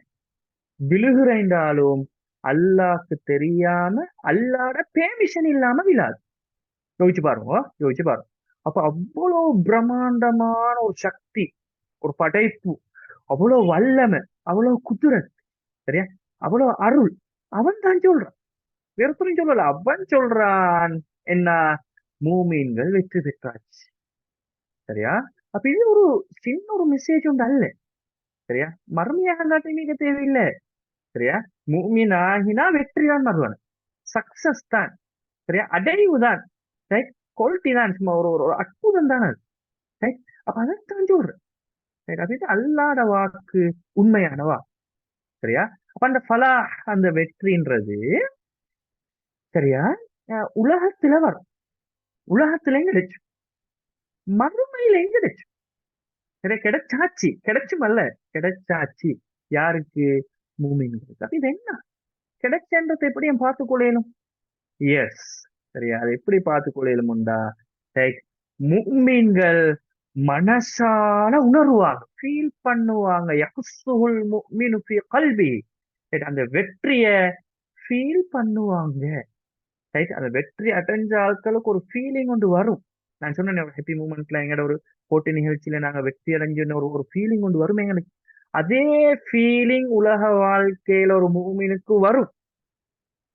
விழுகுறைந்தாலும் அல்லாஹ்க்கு தெரியாம, அல்லாட பெர்மிஷன் இல்லாம விழாது. யோசிச்சு பாருங்க. அப்ப அவ்வளவு பிரம்மாண்டமான ஒரு சக்தி, ஒரு படைப்பு, அவ்வளவு வல்லமை, அவ்வளவு குதிரத், சரியா, அவ்வளவு அருள் அவன் தான் சொல்றான், வேறொருத்தரும் சொல்லல. அவன் சொல்றான் என்ன? மூமீன்கள் வெற்றி பெற்றாச்சு. சரியா? அப்ப இது ஒரு சின்ன ஒரு மெசேஜ் ஒன்று அல்ல. சரியா? மறுமையாக காட்டி நீங்க தேவையில்லை. சரியா? மூமின் ஆகினா வெற்றி தான் மறுவன், சக்சஸ் தான். சரியா? அடைவு தான், ரைட், குவாலிட்டி தான், சும்மா ஒரு அற்புதம் தான் அது. ரைட், அப்ப அதைத்தான் சொல்றேன். அது அல்லாத வாக்கு உண்மையானவா. சரியா? அப்ப அந்த ஃபலாஹ், அந்த வெற்றின்றது சரியா உலகத்துல வரும், உலகத்துல கிடைச்சு, மறுமையில கிடைச்சு. சரியா? கிடைச்சாச்சு, கிடைச்சும் அல்ல, கிடைச்சாச்சு. யாருக்கு? மூமின்களுக்கு. அப்ப இது என்ன கிடைச்சன்றதை எப்படி என் பார்த்து கொள்ளையிலும்? எஸ், சரியா, அதை எப்படி பார்த்து கொள்ளையிலும்டா, மூமின்கள் மனசால உணர்வாங்க, ஃபீல் பண்ணுவாங்க. யஹ்சுல் முஃமினு ஃபீ கல்பி, அந்த வெற்றிய ஃபீல் பண்ணுவாங்க. ரைட், அந்த வெற்றி அடைஞ்ச ஆட்களுக்கு ஒரு ஃபீலிங் ஒன்று வரும். நான் சொன்னேன் ஹாப்பி மூமெண்ட்ல எங்களோட ஒரு போட்டி நிகழ்ச்சியில நாங்க வெற்றி அடைஞ்சுன்னு ஒரு ஃபீலிங் ஒன்று வரும் எங்களுக்கு. அதே ஃபீலிங் உலக வாழ்க்கையில ஒரு மூமினுக்கு வரும்.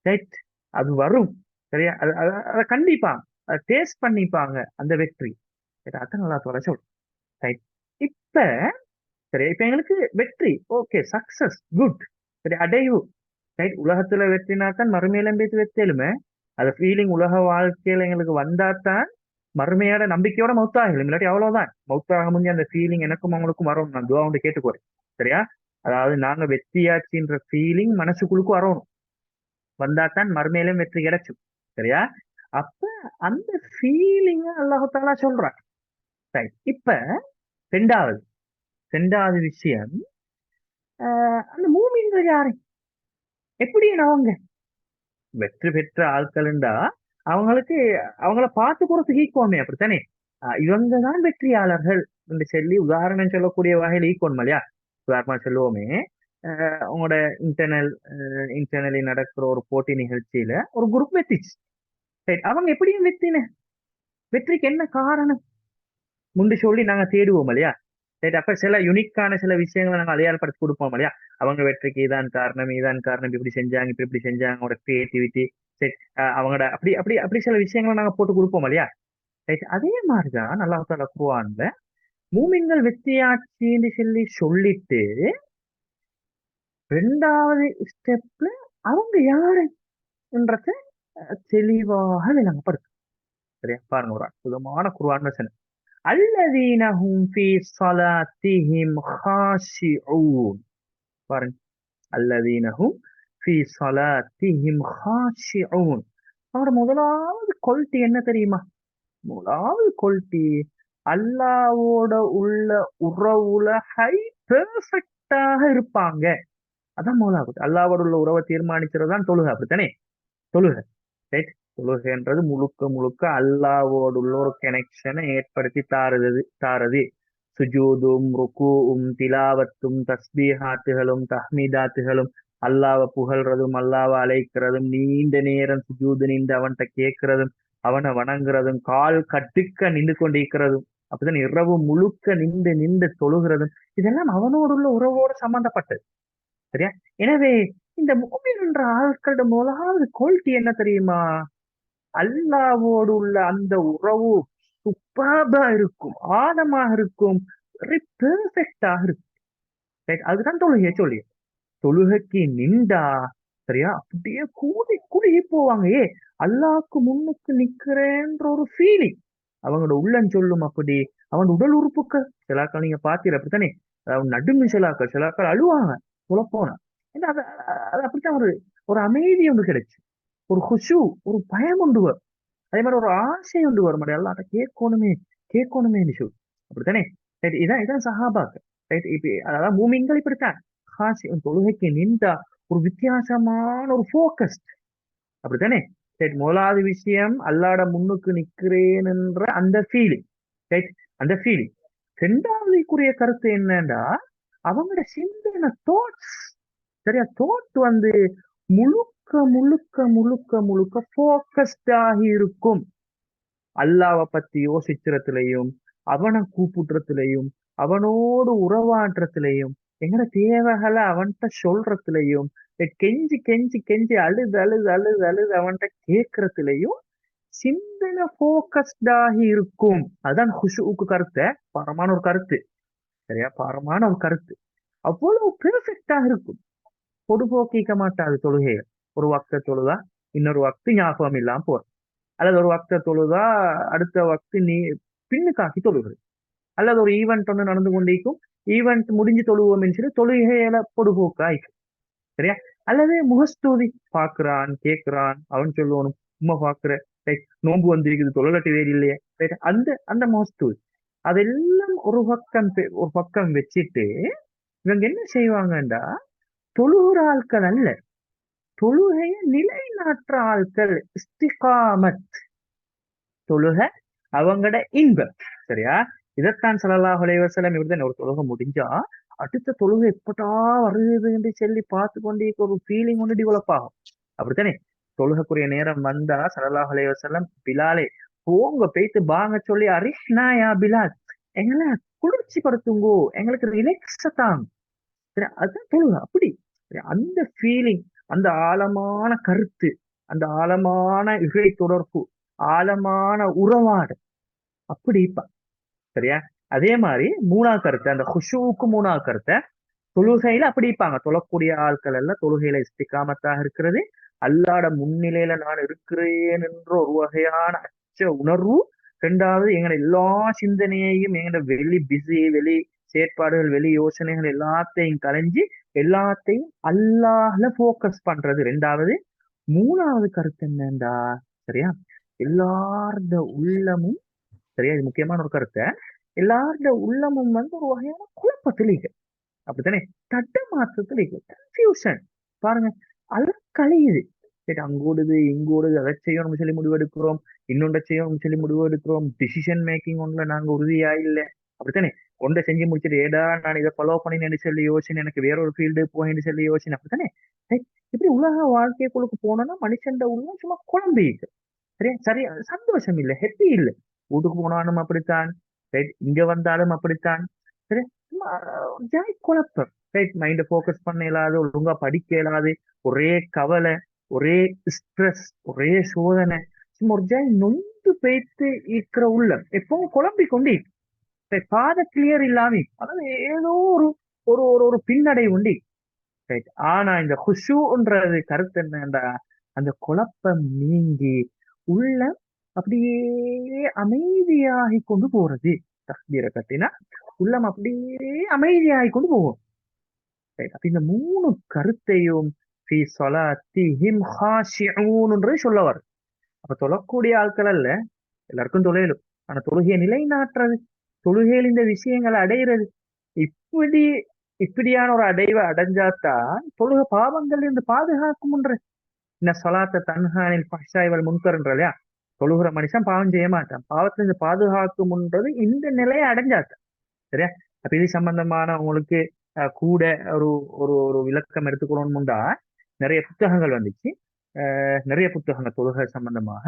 ரைட், அது வரும். சரியா? அதை கண்டிப்பாங்க, அதை டேஸ்ட் பண்ணிப்பாங்க அந்த வெற்றி. அதான் நல்லா சொல்ல சொல். ரைட், இப்ப சரியா, இப்ப எங்களுக்கு வெற்றி, ஓகே, சக்சஸ், குட், சரி, அடைவு. ரைட், உலகத்துல வெற்றினாத்தான் மறுமையில பேச்சு வெற்றிலுமே அது ஃபீலிங் உலக வாழ்க்கையில எங்களுக்கு வந்தாத்தான் மறுமையோட நம்பிக்கையோட மௌத்தாகலும். இல்லாட்டி அவ்வளவுதான், மௌத்தாக முடிஞ்ச அந்த ஃபீலிங் எனக்கும் அவங்களுக்கும் வரும். நான் துவா வந்து கேட்டுக்கோறேன். சரியா? அதாவது நாங்க வெற்றியாச்சுன்ற ஃபீலிங் மனசுக்குள்ளுக்கு வரணும், வந்தாத்தான் மறுமையிலும் வெற்றி கிடைச்சும். சரியா? அப்ப அந்த ஃபீலிங்க அல்லாஹ் தஆலா சொல்றான். ரைட், இப்ப ரெண்டாவது விஷயம், அந்த மூமின்கள் யாரு, எப்படி அவங்க வெற்றி பெற்ற ஆட்கள்ண்டா அவங்களுக்கு அவங்கள பார்த்து போறதுக்கு ஈக்கோன்மே, அப்படித்தானே? இவங்க தான் வெற்றியாளர்கள் என்று சொல்லி உதாரணம் சொல்லக்கூடிய வகையில் ஈக்கோன்மா இல்லையா? உதாரணமா சொல்லுவோமே, அவங்களோட இன்டர்னலி நடக்கிற ஒரு போட்டி நிகழ்ச்சியில ஒரு குரூப் வெற்றிச்சு. ரைட், அவங்க எப்படியும் வெற்றிக்கு என்ன காரணம் முண்டு சொல்லி நாங்க தேடுவோம் இல்லையா? ரைட், அப்ப சில யுனிக்கான சில விஷயங்களை நாங்க அடையாளப்படுத்தி கொடுப்போம் இல்லையா? அவங்க வெற்றிக்கு இதான் காரணம், இப்படி செஞ்சாங்க, இப்படி செஞ்சாங்க, அவங்களோட கிரியேட்டிவிட்டி, சரி, அவங்களோட அப்படி அப்படி அப்படி சில விஷயங்களை நாங்க போட்டு கொடுப்போம் இல்லையா? ரைட், அதே மாதிரிதான் அல்லாஹ் தஆலா குர்ஆன்ல மூமின்கள் வெற்றியாட்சின்னு சொல்லிட்டு ரெண்டாவது ஸ்டெப்ல அவங்க யாருன்றத தெளிவாக விளங்கப்படுத்து. சரியா? பாருங்க, ஒரு அற்புதமான குர்ஆன் வசனம். அல்லதீன ஹும் ஃபீ ஸலாத்திஹிம் காஷிஊன். பாருங்க, அல்லதீன ஹும் ஃபீ ஸலாத்திஹிம் காஷிஊன். அவரோட முதலாவது குவாலிட்டி என்ன தெரியுமா? முதலாவது குவாலிட்டி, அல்லாஹ்வோட உள்ள உறவுல ஹை பெர்ஃபெக்டாக இருப்பாங்க. அதான் முதலாவது. அல்லாஹ்வோட உள்ள உறவை தீர்மானிக்கிறதுதான் தொழுகை, அப்படித்தானே? தொழுகை, ரைட், தொழுகைன்றது முழுக்க அல்லாஹ்வோடு உள்ள ஒரு கனெக்ஷனை ஏற்படுத்தி தாரது. சுஜூதும், ருக்கூவும், திலாவத்தும், தஸ்பீஹாத்துகளும், தஹ்மீதாத்துகளும், அல்லாஹ்வை புகழ்றதும், அல்லாஹ்வை அழைக்கிறதும், நீண்ட நேரம் சுஜூது நின்று அவன்கிட்ட கேட்கிறதும், அவனை வணங்குறதும் கால் கட்டுக்க நின்று கொண்டிருக்கிறதும் அப்படிதான் இரவு முழுக்க நின்று நின்று தொழுகிறதும் இதெல்லாம் அவனோடு உள்ள உறவோடு சம்பந்தப்பட்டது. சரியா? எனவே இந்த மூமின் என்ற ஆட்களோட முதலாவது குவாலிட்டி என்ன தெரியுமா? அல்லாவோடு உள்ள அந்த உறவு சூப்பர்பா இருக்கும், ஆழமாக இருக்கும், வெரி பெர்ஃபெக்டாக இருக்கும். அதுதான் தொழுகையை சொல்லி தொழுகைக்கு நின்றா சரியா அப்படியே கூடி குறுகி போவாங்க. அல்லாஹ்க்கு முன்னுக்கு நிக்கிறேன்ற ஒரு ஃபீலிங் அவங்களோட உள்ளம் சொல்லும். அப்படி அவன் உடல் உறுப்புகள் சிலாக்கள் நீங்க பாத்தீங்க அப்படித்தானே, நடுங்கு சிலாக்கள் அழுவாங்க போனா. ஏன்னா அது அப்படித்தான் ஒரு ஒரு அமைதி ஒன்று கிடைச்சு, ஒரு ஹுஷு, ஒரு பயம் ஒன்று வரும், அதே மாதிரி ஒரு ஆசை ஒன்று வரும். அல்லாட்ட கேட்கணுமே சொல்லி அப்படித்தானே. ரைட், இதான் சஹாபாக்கள். ரைட், இப்ப அதாவது மூமின்கள் இப்படித்தான். தொழுகைக்கு நின்றா ஒரு வித்தியாசமான ஒரு போக்கஸ் அப்படித்தானே. ரைட், முதலாவது விஷயம் அல்லாட முன்னுக்கு நிக்கிறேன் என்ற அந்த ஃபீலிங். ரைட், அந்த ஃபீலிங். ரெண்டாவதுக்குரிய கருத்து என்னன்னா அவங்களோட சிந்தனை தாட்ஸ் சரியா, தாட் வந்து முழுக்க முழுக்க முழுக்க முழுக்க போக்கஸ்ட் ஆகி இருக்கும். அல்லாவை பத்தி யோசிக்கிறதுலையும் அவனை கூப்பிடுறதுலையும் அவனோடு உறவாடுறதுலையும் எங்கட தேவைகளை அவன்கிட்ட சொல்றதுலையும் கெஞ்சி கெஞ்சி கெஞ்சி அழுது அழுது அழுது அழுது அவன்கிட்ட கேட்கறதுலையும் சிந்தனை போக்கஸ்டாகி இருக்கும். அதுதான் ஹுஷுவுக்கு கருத்தை பாரமான ஒரு கருத்து. சரியா, பாரமான ஒரு கருத்து. அவ்வளவு பெர்ஃபெக்டாக இருக்கும். பொடுபோக்கிக்க மாட்டாது தொழுகைகள். ஒரு வக்த தொழுதா இன்னொரு வக்து ஞாபகம் இல்லாம போற, அல்லது ஒரு வக்த தொழுதா அடுத்த வக்து நீ பின்னுக்காக்கி தொழுகிறது, அல்லது ஒரு ஈவெண்ட் ஒன்று நடந்து கொண்டிருக்கும், ஈவெண்ட் முடிஞ்சு தொழுவோம் சொல்லி தொழுகையில பொடுபோக்காய்க்கும். சரியா, அல்லது முகஸ்தூதி பாக்குறான் கேட்கிறான் அவன் சொல்லணும் உண்மை பாக்குற நோன்பு வந்திருக்குது தொழிலாட்டி வேறு இல்லையே, அந்த அந்த முகஸ்தூதி அதெல்லாம் ஒரு பக்கம் வச்சுட்டு இவங்க என்ன செய்வாங்கண்டா தொழுகிற ஆட்கள் அல்ல, தொழுகைய நிலைநாட்டுற ஆட்கள். இஸ்திகாமத் தொழுகை அவங்கட இன்பம். சரியா, இதைத்தான் ஸல்லல்லாஹு அலைஹி வஸல்லம் இப்படிதான் ஒரு தொழுகை முடிஞ்சா அடுத்த தொழுகை எப்படா வருது என்று சொல்லி பார்த்து கொண்டே ஒரு ஃபீலிங் ஒன்று டெவலப் ஆகும். அப்படித்தானே. தொழுகைக்குரிய நேரம் வந்தா ஸல்லல்லாஹு அலைஹி வஸல்லம் பிலாலே போங்க போய்த்து பாங்க சொல்லி அரிஷ்னா யா பிலால் எங்களை குளிர்ச்சி படுத்துங்கோ, எங்களுக்கு ரிலாக்ஸ தாங்க. சரி, அதுதான் தொழுகை. அப்படி அந்த ஃபீலிங், அந்த ஆழமான கருத்து, அந்த ஆழமான இறை தொடர்பு, ஆழமான உறவாடு அப்படி இப்ப. சரியா, அதே மாதிரி மூணாவது கருத்து அந்த ஹுஷுவுக்கு மூணாவது கருத்தை தொழுகையில அப்படி இருப்பாங்க. தொழக்கூடிய ஆட்கள் எல்லாம் தொழுகையில இஸ்திகாமத்தாக இருக்கிறது, அல்லாட முன்னிலையில நான் இருக்கிறேன் என்ற ஒரு வகையான அச்ச உணர்வு. ரெண்டாவது எங்களோட எல்லா சிந்தனையையும் எங்களோட வெளி செயற்பாடுகள் வெளி யோசனைகள் எல்லாத்தையும் கலைஞ்சு எல்லாத்தையும் அல்லாஹ்ல போக்கஸ் பண்றது ரெண்டாவது. மூணாவது கருத்து என்னண்டா சரியா, எல்லார்ட உள்ளமும் சரியா, இது முக்கியமான ஒரு கருத்தை, எல்லாருடைய உள்ளமும் வந்து ஒரு வகையான குழப்பத்தில் இருக்கு. அப்படித்தானே, தட்ட மாற்றத்தில் இருக்கு, கன்ஃபியூஷன். பாருங்க, அது கழியுது. சரி, அங்கோடுது இங்கோடுது, அதை செய்யணும்னு சொல்லி முடிவெடுக்கிறோம், இன்னொன்றை செய்யணும்னு சொல்லி முடிவெடுக்கிறோம். டிசிஷன் மேக்கிங் ஒன்றுல நாங்க உறுதியா இல்லை. அப்படித்தானே, ஒன்றை செஞ்சு முடிச்சுட்டு ஏடா நான் இதை ஃபாலோ பண்ணினேன்னு சொல்லி யோசனை, எனக்கு வேற ஒரு ஃபீல்டு போயின்னு சொல்லி யோசனை. அப்படித்தானே, இப்படி உலக வாழ்க்கைக்குள்ளுக்கு போனோம்னா மனுஷன் உள்ள சும்மா குழம்பிக்கு. சரியா, சரியா, சந்தோஷம் இல்லை, ஹெப்பி இல்லை. வீட்டுக்கு போனாலும் அப்படித்தான், ரைட், இங்க வந்தாலும் அப்படித்தான். சரி, ஜாய் குழப்பம். ரைட், மைண்ட போக்கஸ் பண்ண இயலாது, ஒழுங்கா படிக்க இயலாது, ஒரே கவலை, ஒரே ஸ்ட்ரெஸ், ஒரே சோதனை, சும்மா ஒரு ஜாய் நொந்து பேய்த்து இருக்கிற உள்ளம் எப்பவும் குழம்பி கொண்டு பாதை கிளியர் இல்லாம, அதாவது ஏதோ ஒரு ஒரு ஒரு பின்னடை உண்டி. ரைட், ஆனா இந்த ஹுஷுன்றது கருத்து என்னண்டா அந்த குழப்பம் நீங்கி உள்ள அப்படியே அமைதியாகி கொண்டு போறது. தக்பீரை கட்டினா உள்ளம் அப்படியே அமைதியாகி கொண்டு போகும். அப்ப இந்த மூணு கருத்தையும் சொல்ல வரும். அப்ப தொழக்கூடிய ஆட்கள் அல்ல, எல்லாருக்கும் தொழிலும், ஆனா தொழுகையை நிலைநாட்டுறது, தொழுகையில் இந்த விஷயங்களை அடையிறது, இப்படியான ஒரு அடைவை அடைஞ்சாத்தான் தொழுகை பாவங்கள் இருந்து பாதுகாக்கும்ன்ற. இந்த சொலாத்த தன்ஹானில் பஷாய்வல் முன்கருன்ற இல்லையா, தொழுகிற மனுஷன் பாவம் செய்ய மாட்டான், பாவத்துல இருந்து பாதுகாக்கும்ன்றது இந்த நிலையை அடைஞ்சாத்தான். சரியா, அப்ப இது சம்பந்தமான உங்களுக்கு கூட ஒரு ஒரு ஒரு விளக்கம் எடுத்துக்கணும்னுண்டா நிறைய புத்தகங்கள் வந்துச்சு. நிறைய புத்தகங்கள் தொழுகை சம்பந்தமாக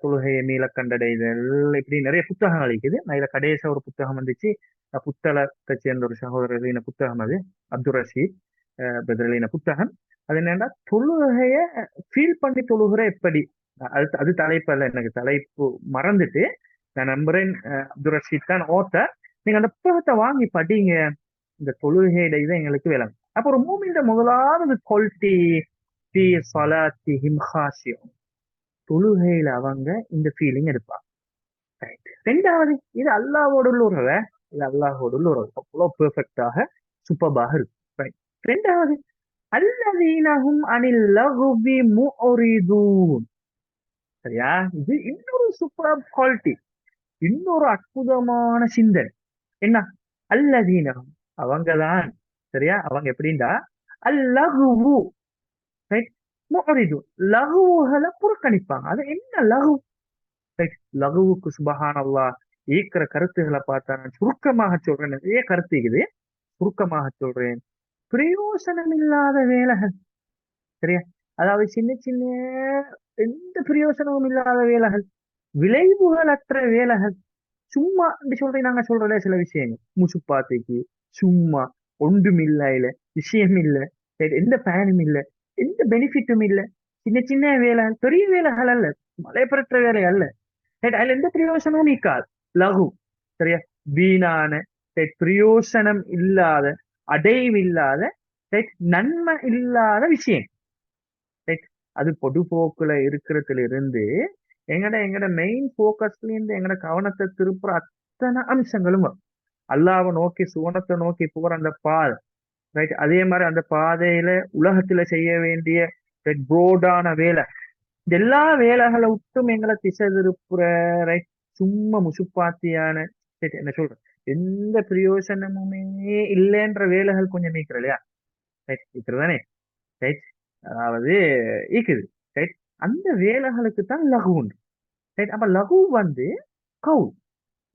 தொழுகையை மீள கண்டடைதல், இப்படி நிறைய புத்தகங்கள் இருக்குது. நான் இதுல கடைசியா ஒரு புத்தகம் வந்துச்சு, புத்தளத்தை சேர்ந்த ஒரு சகோதரர் எழுதின புத்தகம், அது அப்துல் ரஷீத் பிரதர் எழுதின புத்தகம். அது என்னன்னா, தொழுகைய ஃபீல் பண்ணி தொழுகிற எப்படி, அது தலைப்பு அல்ல, எனக்கு தலைப்பு மறந்துட்டு. நான் நம்புறேன் அப்துல் ரஷீத் தான் ஆத்தர். நீங்க அந்த புத்தகத்தை வாங்கி படிங்க, இந்த தொழுகையிட இதை எங்களுக்கு விளங்கும். அப்ப ஒரு மூமின்ட முதலாவது குவாலிட்டி ஃபீ ஸலாத்திஹிம் ஹாஷியூன், தொழுகையில அவங்க இந்த ஃபீலிங் எடுப்பாங்க. ரைட். ரெண்டாவது, இது அல்லாஹ்வோட உள்ள உறவை, இது அல்லாஹ்வோட உள்ள உறவு அவ்வளோ பெர்ஃபெக்டாக சூப்பர்பாக இருக்கு. ரைட். ரெண்டாவது, அல்லதீனஹும் அனில் லகுவி முஅரிதூன். சரியா? இது இன்னொரு சூப்பர் குவாலிட்டி, இன்னொரு அற்புதமான சிந்தனை. என்ன? அல்லதீனஹும், அவங்கதான். சரியா? அவங்க எப்படின்னா அல்லகுவு, ரைட், முஅரிதூன், லகுவுகளை புறக்கணிப்பாங்க. அது என்ன லகு? ரைட். லகுவுக்கு சுபஹானல்லாஹ் ஈக்கிற கருத்துக்களை பார்த்தா நான் சுருக்கமாக சொல்றேன், நிறைய கருத்து இருக்குது, சுருக்கமாக சொல்றேன். பிரயோசனம் இல்லாத வேலைகள். சரியா? அதாவது சின்ன சின்ன எந்த பிரயோசனமும் இல்லாத வேலைகள், விளைவுகளற்ற வேலைகள். சும்மா இப்படி சொல்றேன், நாங்க சொல்றல சில விஷயங்கள் முசுப்பாத்தைக்கு சும்மா ஒன்றும் இல்ல, விஷயம் இல்ல, எந்த பயனும் இல்ல, எந்த பெனிஃபிட்டும் இல்ல, சின்ன சின்ன வேலைகள், பெரிய வேலைகள் அல்ல, மலைப்பற்ற வேலை அல்ல, அதுல எந்த பிரயோசனமும் நீக்காது. லகு. சரியா? வீணான, பிரயோசனம் இல்லாத, அடைவில்லாத, நன்மை இல்லாத விஷயம். அது பொதுப்போக்குல இருக்கிறதுல இருந்து எங்கட மெயின் போக்கஸ்ல இருந்து எங்கட கவனத்தை திருப்புற அத்தனை அம்சங்களும் வரும். அல்லாஹ்வை நோக்கி சுவனத்தை நோக்கி போற அந்த பாதை. ரைட். அதே மாதிரி அந்த பாதையில உலகத்துல செய்ய வேண்டிய ப்ரோடான வேலை, இந்த எல்லா வேலைகளை விட்டும் எங்களை திசை திருப்புற, ரைட், சும்மா முசுப்பாத்தியான, என்ன சொல்றேன், எந்த பிரயோசனமுமே இல்லைன்ற வேலைகள் கொஞ்சம் நீக்கிற இல்லையா? ரைட். இருக்கிறதானே? ரைட். அதாவது இருக்குது. ரைட். அந்த வேலைகளுக்கு தான் லகு உண்டு. ரைட். அப்ப லகு வந்து கவுல்,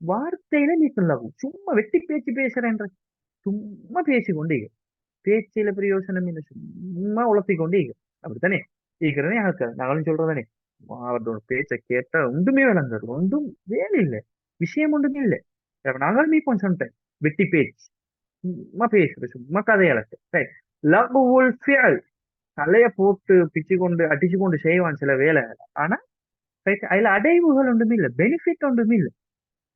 வார்த்தையில நீக்கும் லகு. சும்மா வெட்டி பேச்சு பேசுறேன்ற, சும்மா பேசிக்கொண்டே, பேச்சில பிரயோசனம் இல்லை, சும்மா உழப்பிக்கொண்டே அப்படித்தானே இருக்கிறதே. நாங்களும் சொல்றதானே, அவரோட பேச்சை கேட்டா ஒன்றுமே விளங்காது, ஒன்றும் வேலை இல்லை, விஷயம் ஒன்றுமே இல்லை. நாங்களும் மீப்போம் சொன்னேன், வெட்டி பேச்சு, சும்மா பேசுறது, சும்மா கதையளத்து. ரைட். லகுவுல் ஃபிஅல், தலைய போட்டு பிச்சு கொண்டு அடிச்சு கொண்டு செய்வான் சில வேலை. ஆனா ரைட், அதுல அடைவுகள் ஒன்றுமே இல்லை, பெனிஃபிட் ஒன்றுமே இல்லை,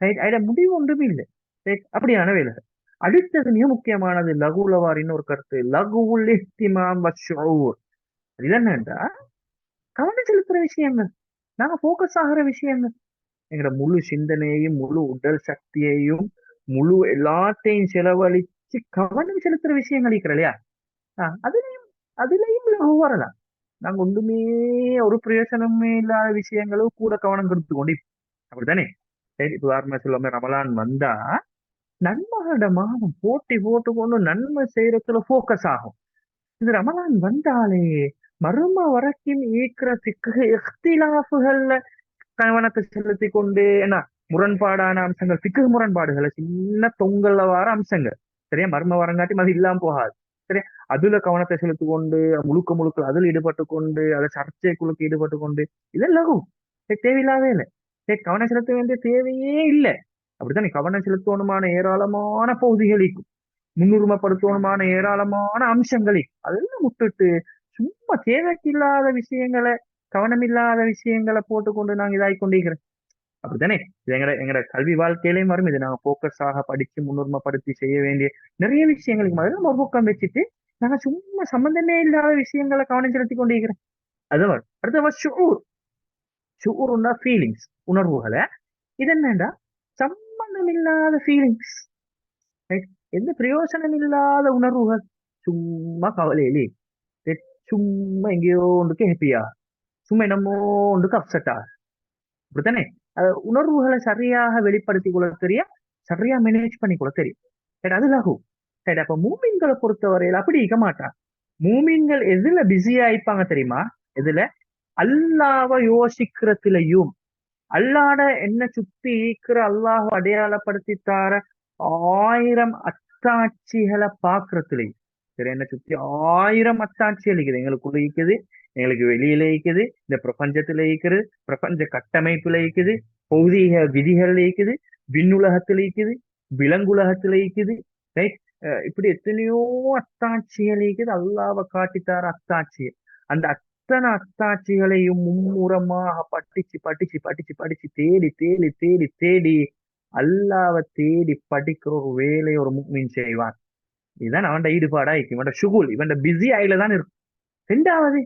ரைட், அதுல முடிவு ஒன்றுமே இல்லை. ரைட். அப்படியான வேலைகள். அடுத்தது மிக முக்கியமானது லகுலவார் இன்னொரு கருத்து, லகுவுல் இஹ்திமாம் வஷ்ஷூர். இது என்னன்றா, கவனம் செலுத்துற விஷயங்கள், நாங்க போக்கஸ் ஆகிற விஷயங்கள், எங்களோட முழு சிந்தனையையும் முழு உடல் சக்தியையும் முழு எல்லாத்தையும் செலவழிச்சு கவனம் செலுத்துற விஷயங்கள் இருக்கிற இல்லையா? அதுலயும் லகு வரலாம். நாங்க ஒன்றுமே ஒரு பிரயோசனமே இல்லாத விஷயங்களும் கூட கவனம் கொடுத்து கொண்டு, அப்படித்தானே? சரி. உதாரணமா சொல்லாம ரமலான் வந்தா நன்மையோட மாதம், போட்டி போட்டுக்கொண்டு நன்மை செய்யறதுல போக்கஸ் ஆகும். இது ரமலான் வந்தாலே மறும வரைக்கும் ஈக்கிற இஃப்திலாஃபுகள்ல கவனத்தை செலுத்தி கொண்டு, என்ன முரண்பாடான அம்சங்கள், பிக்கு முரண்பாடுகளை, சின்ன தொங்கல்ல வர அம்சங்கள், சரியா, மர்ம வரங்காட்டி அது இல்லாம போகாது. சரியா? அதுல கவனத்தை செலுத்தி கொண்டு முழுக்க முழுக்க அதில் ஈடுபட்டு கொண்டு, அதை சர்ச்சைக்குழுக்கு ஈடுபட்டு கொண்டு, இதெல்லாம் தேவையில்லாத இல்லை. கவனம் செலுத்த வேண்டிய தேவையே இல்லை. அப்படித்தானே? கவனம் செலுத்தணுமான ஏராளமான பகுதிகளுக்கும், முன்னுரிமைப்படுத்தணுமான ஏராளமான அம்சங்களையும் அதெல்லாம் விட்டுட்டு சும்மா தேவைக்கில்லாத விஷயங்களை, கவனமில்லாத விஷயங்களை போட்டுக்கொண்டு நாங்க இதாகி கொண்டிருக்கிறோம். அப்படித்தானே? இது எங்கட கல்வி வாழ்க்கையிலையும் வரும். இது நாங்க போக்கஸாக படிச்சு முன்னுரிமைப்படுத்தி செய்ய வேண்டிய நிறைய விஷயங்களுக்கு முதல்ல ஒரு பக்கம் வச்சுட்டு நாங்க சும்மா சம்பந்தமே இல்லாத விஷயங்களை கவனம் செலுத்தி கொண்டிருக்கிறோம். அது வரும். அடுத்த ஷுஊர். ஷுஊர்னா ஃபீலிங்ஸ், உணர்வுகளை. இது என்னண்டா, சம்பந்தம் இல்லாத ஃபீலிங்ஸ், எந்த பிரயோசனம் இல்லாத உணர்வுகள், சும்மா கவலையிலே, சும்மா எங்கேயோ ஒன்றுக்கு ஹாப்பியா, சும்மா என்னமோ ஒன்றுக்கு அப்செட்டா, அப்படித்தானே? உணர்வுகளை சரியாக வெளிப்படுத்தி கொள்ள தெரியும், சரியா மேனேஜ் பண்ணி கொள்ள தெரியும். அது லகு. அப்ப மூமின்களை பொறுத்தவரையில் அப்படி இருக்க மாட்டான். மூமின்கள் எதுல பிஸியா இருப்பாங்க தெரியுமா? எதுல? அல்லாஹ்வை யோசிக்கிறதுலையும், அல்லாஹ்ட என்ன சுத்தி இருக்கிற அல்லாஹ் அடையாளப்படுத்தி தார 1000 அத்தாட்சிகளை பாக்குறதுலையும். சரி, என்ன சுத்தி 1000 அத்தாட்சிகள் இருக்குது, எங்களுக்குள்ள இருக்குது, எங்களுக்கு வெளியில இருக்குது, இந்த பிரபஞ்சத்துல இருக்குது, பிரபஞ்ச கட்டமைப்புல இருக்குது, பௌதீக விதிகள்ல இருக்குது, விண்ணுலகத்துல இருக்குது, விலங்குலகத்துல இருக்குது, ரைட்? இப்படி எத்தனையோ அத்தாட்சிகள் இருக்குது, அல்லாஹ்வை காட்டித்தார அத்தாட்சிகள். அந்த அத்தனை அத்தாட்சிகளையும் மும்முரமாக படிச்சு படிச்சு படிச்சு படிச்சு தேடி தேடி தேடி தேடி அல்லாஹ்வை தேடி படிக்கிற ஒரு வேலையை ஒரு முஃமின் செய்வான். இதுதான் அவன் ஈடுபாடா இருக்கும், இவன் ஷுகுல், இவன் பிஸி ஆயில தான் இருக்கும். ரெண்டாவது,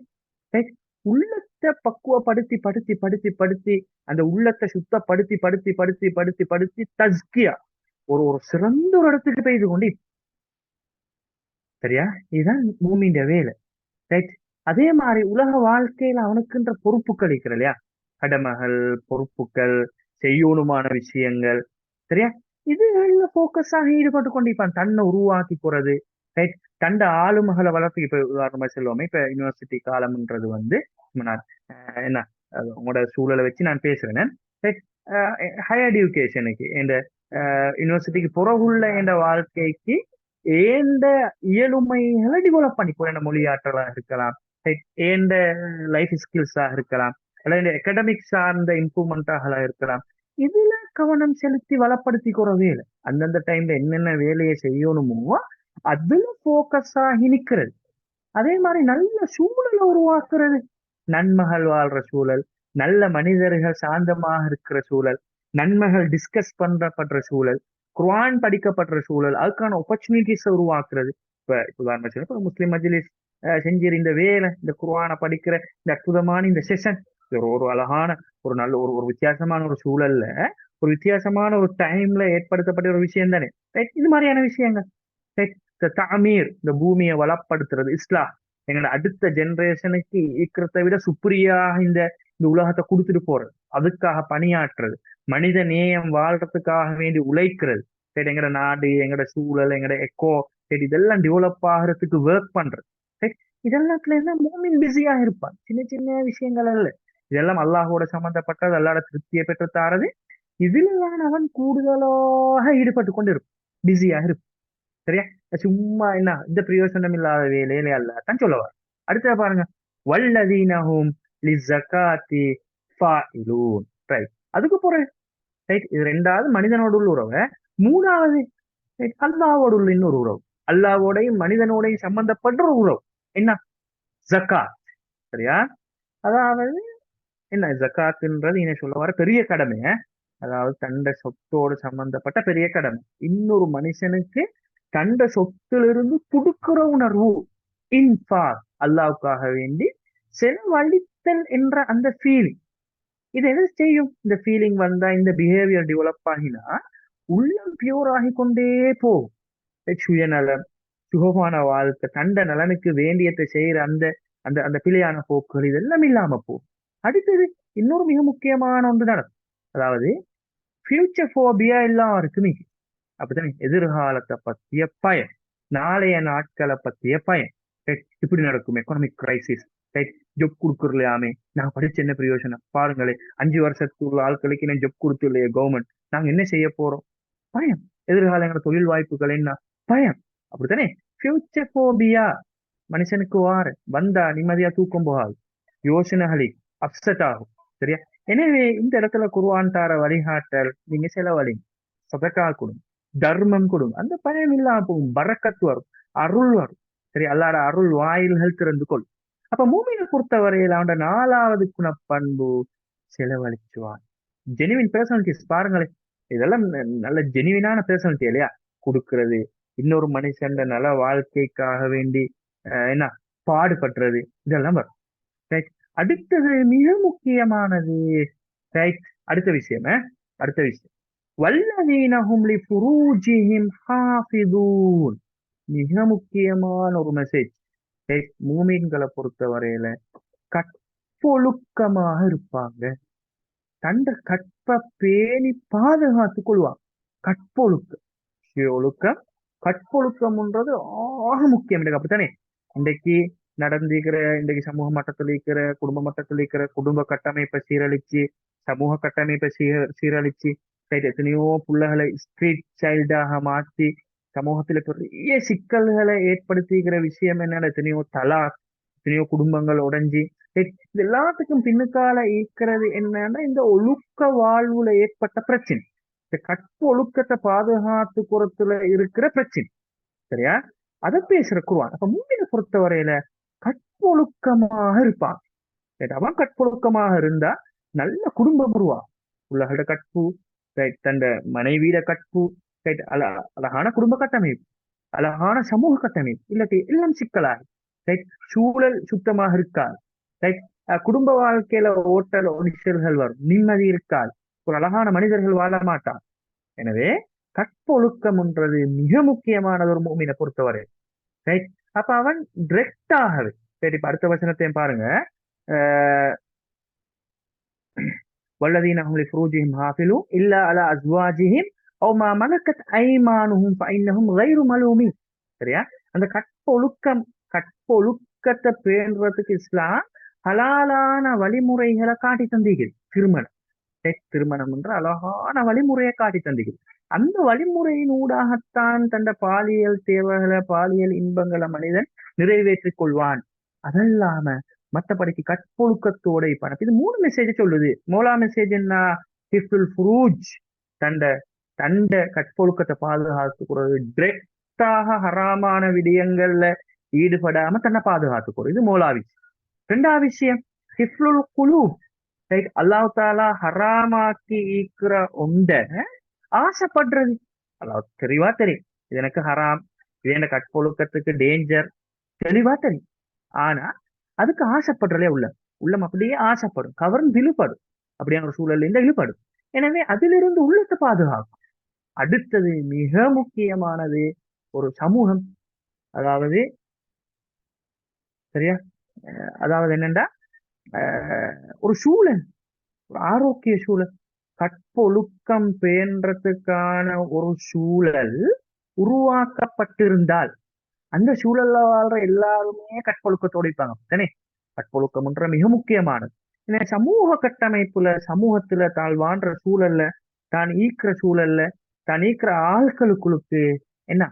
right? உள்ளத்தை பக்குவப்படுத்தி படுத்தி படுத்தி படுத்தி அந்த உள்ளத்தை சுத்தப்படுத்தி படுத்தி படுத்தி படுத்தி படுத்தி தஸ்கியா ஒரு ஒரு சிறந்த ஒரு இடத்துக்கு பெய்து கொண்டு, சரியா? இதுதான் மூமின்ற வேலை, ரைட்? அதே மாதிரி உலக வாழ்க்கையில அவனுக்குன்ற பொறுப்புகள் இருக்கிற இல்லையா, கடமைகள், பொறுப்புகள், செய்யணுமான விஷயங்கள், சரியா? இதுல போக்கஸாக ஈடுபட்டு கொண்டிருப்பான், தன்னை உருவாக்கி போறது, ரைட்? தண்ட ஆளுமகளை வளர்த்து. இப்ப உதாரணமா சொல்லுவோமே, இப்ப யூனிவர்சிட்டி காலம்ன்றது வந்து நான் என்ன உங்களோட சூழலை வச்சு நான் பேசுறேன், ரைட்? ஹையர் எஜுகேஷனுக்கு இந்த யூனிவர்சிட்டிக்கு புறகுள்ள என்ற வாழ்க்கைக்கு ஏந்த இயலுமைகளை டெவலப் பண்ணி போற மொழியாற்றலாக இருக்கலாம், ஏந்த லைஃப் ஸ்கில்ஸாக இருக்கலாம், அல்ல இந்த அகடமிக் சார்ந்த இம்ப்ரூவ்மெண்டாக இருக்கலாம். இதுல கவனம் செலுத்தி வளப்படுத்திக்கிற வேலை, அந்தந்த டைம்ல என்னென்ன வேலையை செய்யணுமோ அதுல போக்கஸ் ஆகி நிக்கிறது. அதே மாதிரி நல்ல சூழலை உருவாக்குறது, நன்மகள் வாழ்ற சூழல், நல்ல மனிதர்கள் சாந்தமாக இருக்கிற சூழல், நன்மைகள் டிஸ்கஸ் பண்றப்படுற சூழல், குர்ஆன் படிக்கப்படுற சூழல், அதுக்கான ஆப்பர்ச்சுனிட்டிஸை உருவாக்குறது. இப்ப உதாரணம் சொல்ல, இப்ப முஸ்லிம் மஜ்லிஸ் செஞ்சிரு இந்த வேலை, இந்த குர்ஆனை படிக்கிற இந்த அற்புதமான இந்த செஷன், ஒரு அழகான ஒரு நல்ல ஒரு வித்தியாசமான ஒரு சூழல்ல ஒரு வித்தியாசமான ஒரு டைம்ல ஏற்படுத்தப்பட்ட ஒரு விஷயம் தானே, இது மாதிரியான விஷயங்கள். தாமீர், இந்த பூமியை வளப்படுத்துறது, இஸ்லாம் எங்களோட அடுத்த ஜெனரேஷனுக்கு இருக்கிறத விட சுப்ரியாக இந்த உலகத்தை கொடுத்துட்டு போறது, அதுக்காக பணியாற்றுறது, மனித நேயம் வாழ்றதுக்காக வேண்டி உழைக்கிறது, சரி? எங்கட நாடு, எங்கட சூழல், எங்கட எக்கோ, சரி, இதெல்லாம் டெவலப் ஆகிறதுக்கு ஒர்க் பண்றது, சரி? இதெல்லாத்துல எல்லாம் மூமின் பிஸியா இருப்பான். சின்ன சின்ன விஷயங்கள் அல்ல, இதெல்லாம் அல்லாஹோட சம்பந்தப்பட்டது, அல்லாஹ்வோட திருப்தியை பெற்று தாரது. இதுலதான் அவன் கூடுதலாக ஈடுபட்டு கொண்டு இருப்பான், பிஸியாக இருப்பான், சரியா? சும்மா என்ன இந்த பிரயோசனம் இல்லாத வேலையில அல்லத்தான் சொல்லவார். அடுத்த பாருங்க, வல்லதீனஹும் லிஸகாத்தி ஃபாயிலூன், ரைட்? அதுக்கு போறேன், ரைட்? இது ரெண்டாவது மனிதனோடு உள்ள உறவு. மூணாவது, அல்லாவோடு உள்ள இன்னொரு உறவு, அல்லாவோடையும் மனிதனோடையும் சம்பந்தப்பட்ட ஒரு உறவு, என்ன? ஜக்காத், சரியா? அதாவது என்ன ஜக்காத்துன்றது என்ன சொல்ல வர பெரிய கடமை, அதாவது தண்ட சொத்தோடு சம்பந்தப்பட்ட பெரிய கடமை. இன்னொரு மனுஷனுக்கு தண்ட சொத்திலிருந்து கொடுக்கிற உணர்வு, இன்ஃபாக், அல்லாவுக்காக வேண்டி செலவழித்தல் என்ற அந்த ஃபீலிங். இது என்ன செய்யும்? இந்த ஃபீலிங் வந்தா, இந்த பிஹேவியர் டெவலப் ஆகினா உள்ளம் பியூர் ஆகி கொண்டே போகும். சுயநலம், சுகமான வாழ்க்கை, தண்ட நலனுக்கு வேண்டியதை செய்யற அந்த அந்த அந்த பிழையான போக்குகள் இதெல்லாம் இல்லாம போகும். அடுத்தது இன்னொரு மிக முக்கியமான ஒன்று நடக்கும், அதாவது ஃபியூச்சர் ஃபோபியா எல்லாருக்குமே, அப்படித்தானே? எதிர்காலத்தை பத்திய பயம், நாளைய நாட்களை பத்திய பயம், இப்படி நடக்கும் எக்கனாமிக் கிரைசிஸ், ஜொப் கொடுக்குறலையாமே, நான் படிச்ச என்ன பிரயோஜனம் பாருங்களேன், 5 வருஷத்துக்குள்ள ஆட்களுக்கு என்ன ஜொப் கொடுத்து இல்லையே கவர்மெண்ட், நாங்க என்ன செய்ய போறோம், பயம். எதிர்காலங்கள தொழில் வாய்ப்புகள் என்ன, பயம், அப்படித்தானே? ஃபியூச்சர் ஃபோபியா மனுஷனுக்கு வந்தா நிம்மதியா தூக்கம் போகாது, யோசனைகளை அப்செட் ஆகும், சரியா? எனவே இந்த இடத்துல குர்ஆன் தார வழிகாட்டல், நீங்க செலவழிங்க, சதகா கொடுங்க, தர்மம் கொடுங்க, அந்த பயம் இல்லாம போகும், பரக்கத்து வரும், அருள் வரும், சரி? அல்லாஹ்வோட அருள் வாயில்கள் திறந்து கொள். அப்ப மூமினை பொறுத்த வரையில அவனோட 4வது குணப்பண்பு செலவழிச்சுவான். ஜெனுவின் பர்சனாலிட்டிஸ் பாருங்களேன், இதெல்லாம் நல்ல ஜெனுவினான பர்சனாலிட்டி இல்லையா? கொடுக்கிறது, இன்னொரு மனுஷன் நல வாழ்க்கைக்காக வேண்டி என்ன பாடுபடுறது, இதெல்லாம் வரும், ரைட்? அடுத்தது மிக முக்கியமானது, ரைட்? அடுத்த விஷயம் வல்லதீனஹும் லிஃபுரூஜிஹிம் ஹாஃபிதூன், மிக முக்கியமான ஒரு மெசேஜ். மூமின்களை பொறுத்த வரையில கற்பொழுக்கமாக இருப்பாங்க, தண்ட கற்ப பேணி பாதுகாத்து கொள்வாங்க. கற்பொழுக்கம், ஒழுக்கம், கற்பொழுக்கம்ன்றது ஆக முக்கியம், அப்படித்தானே? இன்றைக்கு சமூக மட்டத்தில் இருக்கிற, குடும்ப மட்டத்தில் இருக்கிற குடும்ப கட்டமைப்பை சீரழிச்சு, சமூக கட்டமைப்பை சீரழிச்சு, எத்தனையோ பிள்ளைகளை ஸ்ட்ரீட் சைல்டாக மாற்றி சமூகத்துல பெரிய சிக்கல்களை ஏற்படுத்திக்கிற விஷயம் என்னன்னா, எத்தனையோ குடும்பங்கள் உடைஞ்சி இது எல்லாத்துக்கும் பின்னுக்கால இருக்கிறது என்னன்னா இந்த ஒழுக்க வாழ்வுல ஏற்பட்ட பிரச்சனை, இந்த கற்பு ஒழுக்கத்தை பாதுகாத்துக்கிறதுல இருக்கிற பிரச்சனை. சரியா? அதை பேசுற குர்ஆன். அப்ப மூமினை பொறுத்தவரையில கற்பொழுக்கமாக இருப்பான். அவன் கற்பொழுக்கமாக இருந்தா நல்ல குடும்பம் உருவாகும். உள்ளகட கற்பு, தந்த மனைவியிட கற்பு, அழகான குடும்ப கட்டமைப்பு, அழகான சமூக கட்டமைப்பு, இல்லாட்டி எல்லாம் சிக்கலாக சூழல் சுத்தமாக இருக்காது. குடும்ப வாழ்க்கையில ஓட்டல் ஒடிசல்கள் வரும், நிம்மதி இருக்காது, ஒரு அழகான மனிதர்கள் வாழ மாட்டார். எனவே கற்பொழுக்கம்ன்றது மிக முக்கியமானது ஒரு மூமினை பொறுத்தவரை. ரைட்? அப்ப அவன் டிரெக்டாகவே சரி. இப்ப அடுத்த வசனத்தையும் பாருங்க. வல்லதீன ஹும் லிஃபுரூஜிஹிம் ஹாஃபிலூன் இல்லா அலா அஸ்வாஜிஹிம் அவ் மா மலக்கத் ஐமானுஹும் ஃபஇன்னஹும் கைரு மலூமின். சரியா? அந்த கற்பொழுக்கத்தை பேணுறதுக்கு இஸ்லாம் ஹலாலான வழிமுறைகளை காட்டி தந்தீர்கள். திருமணம் என்ற அழகான வழிமுறையை காட்டி தந்தீர்கள். அந்த வழிமுறையின் ஊடாகத்தான் தந்த பாலியல் தேவைகளை, பாலியல் இன்பங்களை மனிதன் நிறைவேற்றிக் கொள்வான். அதல்லாம மற்றபடிக்கு கற்பொழுக்கத்தோட இருப்பான். இது 3 மெசேஜ் சொல்லுது. மூலா மெசேஜ் என்ன? ஹிஃப்துல் ஃபுரூஜ், தண்ட கற்பொழுக்கத்தை பாதுகாத்துக்கிறது, டிரெக்டாக ஹராமான விடயங்கள்ல ஈடுபடாம தன்னை பாதுகாத்துக்கிறது. இது மூலா விஷயம். 2வது விஷயம் ஹிஃப்துல் குலூப். அல்லாஹ் தாலா ஹராமாக்கி ஈக்கிற ஒண்ட ஆசைப்படுறது. அல்லாஹ் தெளிவா தெரியும், இது எனக்கு ஹராம், இது என்ன கற்பொழுக்கத்துக்கு டேஞ்சர், தெளிவா தெரியும். ஆனா அதுக்கு ஆசைப்படுறதே உள்ளம் அப்படியே ஆசைப்படும், கவர்ந்து இழுப்படும், அப்படியான ஒரு சூழல் இருந்து இழுப்படும். எனவே அதிலிருந்து உள்ளத்தை பாதுகாக்கும். அடுத்தது மிக முக்கியமானது ஒரு சமூகம். அதாவது சரியா, அதாவது என்னண்டா ஒரு சூழல், ஒரு ஆரோக்கிய சூழல், கற்பொழுக்கம் பேன்றதுக்கான ஒரு சூழல் உருவாக்கப்பட்டிருந்தால் அந்த சூழல்ல வாழ்ற எல்லாருமே கற்பொழுக்கத்தோடு இருப்பாங்க. தானே? கற்பொழுக்கம்ன்ற மிக முக்கியமானது. ஏன்னா சமூக கட்டமைப்புல, சமூகத்துல தான் வாழ்ற சூழல்ல, தான் ஈக்கிற சூழல்ல, தான் ஈக்கிற ஆட்களுக்கு என்ன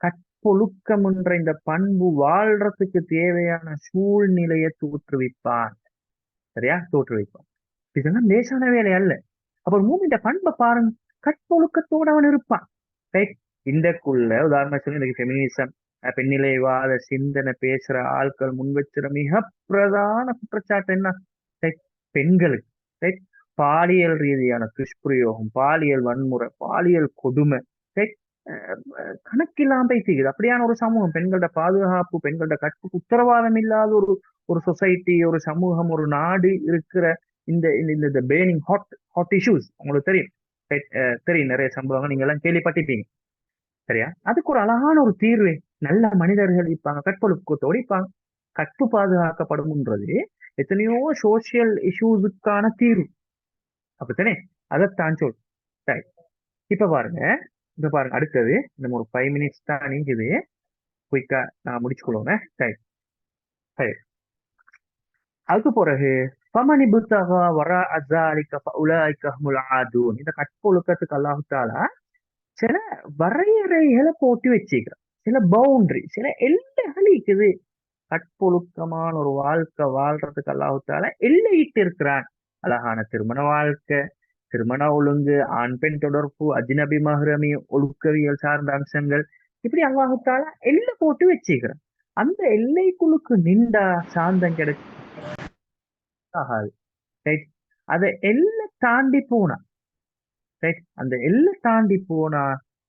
கற்பொழுக்கம்ன்ற இந்த பண்பு வாழ்றதுக்கு தேவையான சூழ்நிலையை தோற்றுவிப்பான். சரியா? தோற்றுவிப்பான். இதெல்லாம் லேசான வேலை அல்ல. அப்புறம் மூமின் பண்பை பாருங்க, கற்பொழுக்கத்தோட அவன் இருப்பான். ரைட்? இந்தக்குள்ள உதாரணம் சொல்லி இன்னைக்கு ஃபெமினிசம், பெண்ணிலைவாத சிந்தனை பேசுற ஆட்கள் முன்வச்சுற மிக பிரதான குற்றச்சாட்டு என்ன? பெண்களுக்கு பாலியல் ரீதியான துஷ்பிரயோகம், பாலியல் வன்முறை, பாலியல் கொடுமை கணக்கில்லாம பேசிக்குது. அப்படியான ஒரு சமூகம், பெண்களோட பாதுகாப்பு, பெண்களோட கற்புக்கு உத்தரவாதம் இல்லாத ஒரு சொசைட்டி, ஒரு சமூகம், ஒரு நாடு இருக்கிற இந்த பேர்னிங் ஹாட் இஷ்யூஸ் உங்களுக்கு தெரியும். தெரியும், நிறைய சம்பவங்கள் நீங்க எல்லாம் கேள்விப்பட்டிருப்பீங்க. சரியா? அதுக்கு ஒரு அழகான ஒரு தீர்வு, நல்ல மனிதர்கள் இருப்பாங்க, கற்பொழுக்கத்தோடு இருப்பாங்க, கற்பு பாதுகாக்கப்படும்ன்றது எத்தனையோ சோசியல் இஷ்யூஸுக்கான தீர்வு. அப்படித்தானே? அதைத்தான் சொல். சரி, இப்ப பாருங்க அடுத்தது நம்ம ஒரு 5 மினிட்ஸ் தான் நீங்குது, குயிக்கா நான் முடிச்சுக்கொள்ளுங்க. சரி சரி. அதுக்கு பிறகு பமனி புத்தகா வரா அஸாலிக ஃபஉலாயிக ஹுமுல் ஆதூன். இந்த கற்பொழுக்கத்துக்கு அல்லாஹ் தஆலா சில வரையறைகளை போட்டு வச்சுக்கிறான், சில பவுண்டரி, சில எல்லைகள் இருக்குது. கற்பொழுக்கமான ஒரு வாழ்க்கை வாழ்றதுக்கு அல்லாஹ் தஆலா எல்லையிட்டு இருக்கிறான். அழகான திருமண வாழ்க்கை, திருமண ஒழுங்கு, ஆண் பெண் தொடர்பு, அஜ்னபி மஹ்ரமி, ஒழுக்கவியல் சார்ந்த அம்சங்கள், இப்படி அல்லாஹ் தஆலா எல்லை போட்டு வச்சுக்கிறான். அந்த எல்லைக்குழுக்கு நின்றா சாந்தம் கிடைக்காது. ரைட்? அதை எல்லை தாண்டி போனா, ரைட், அந்த எல்லை தாண்டி போனா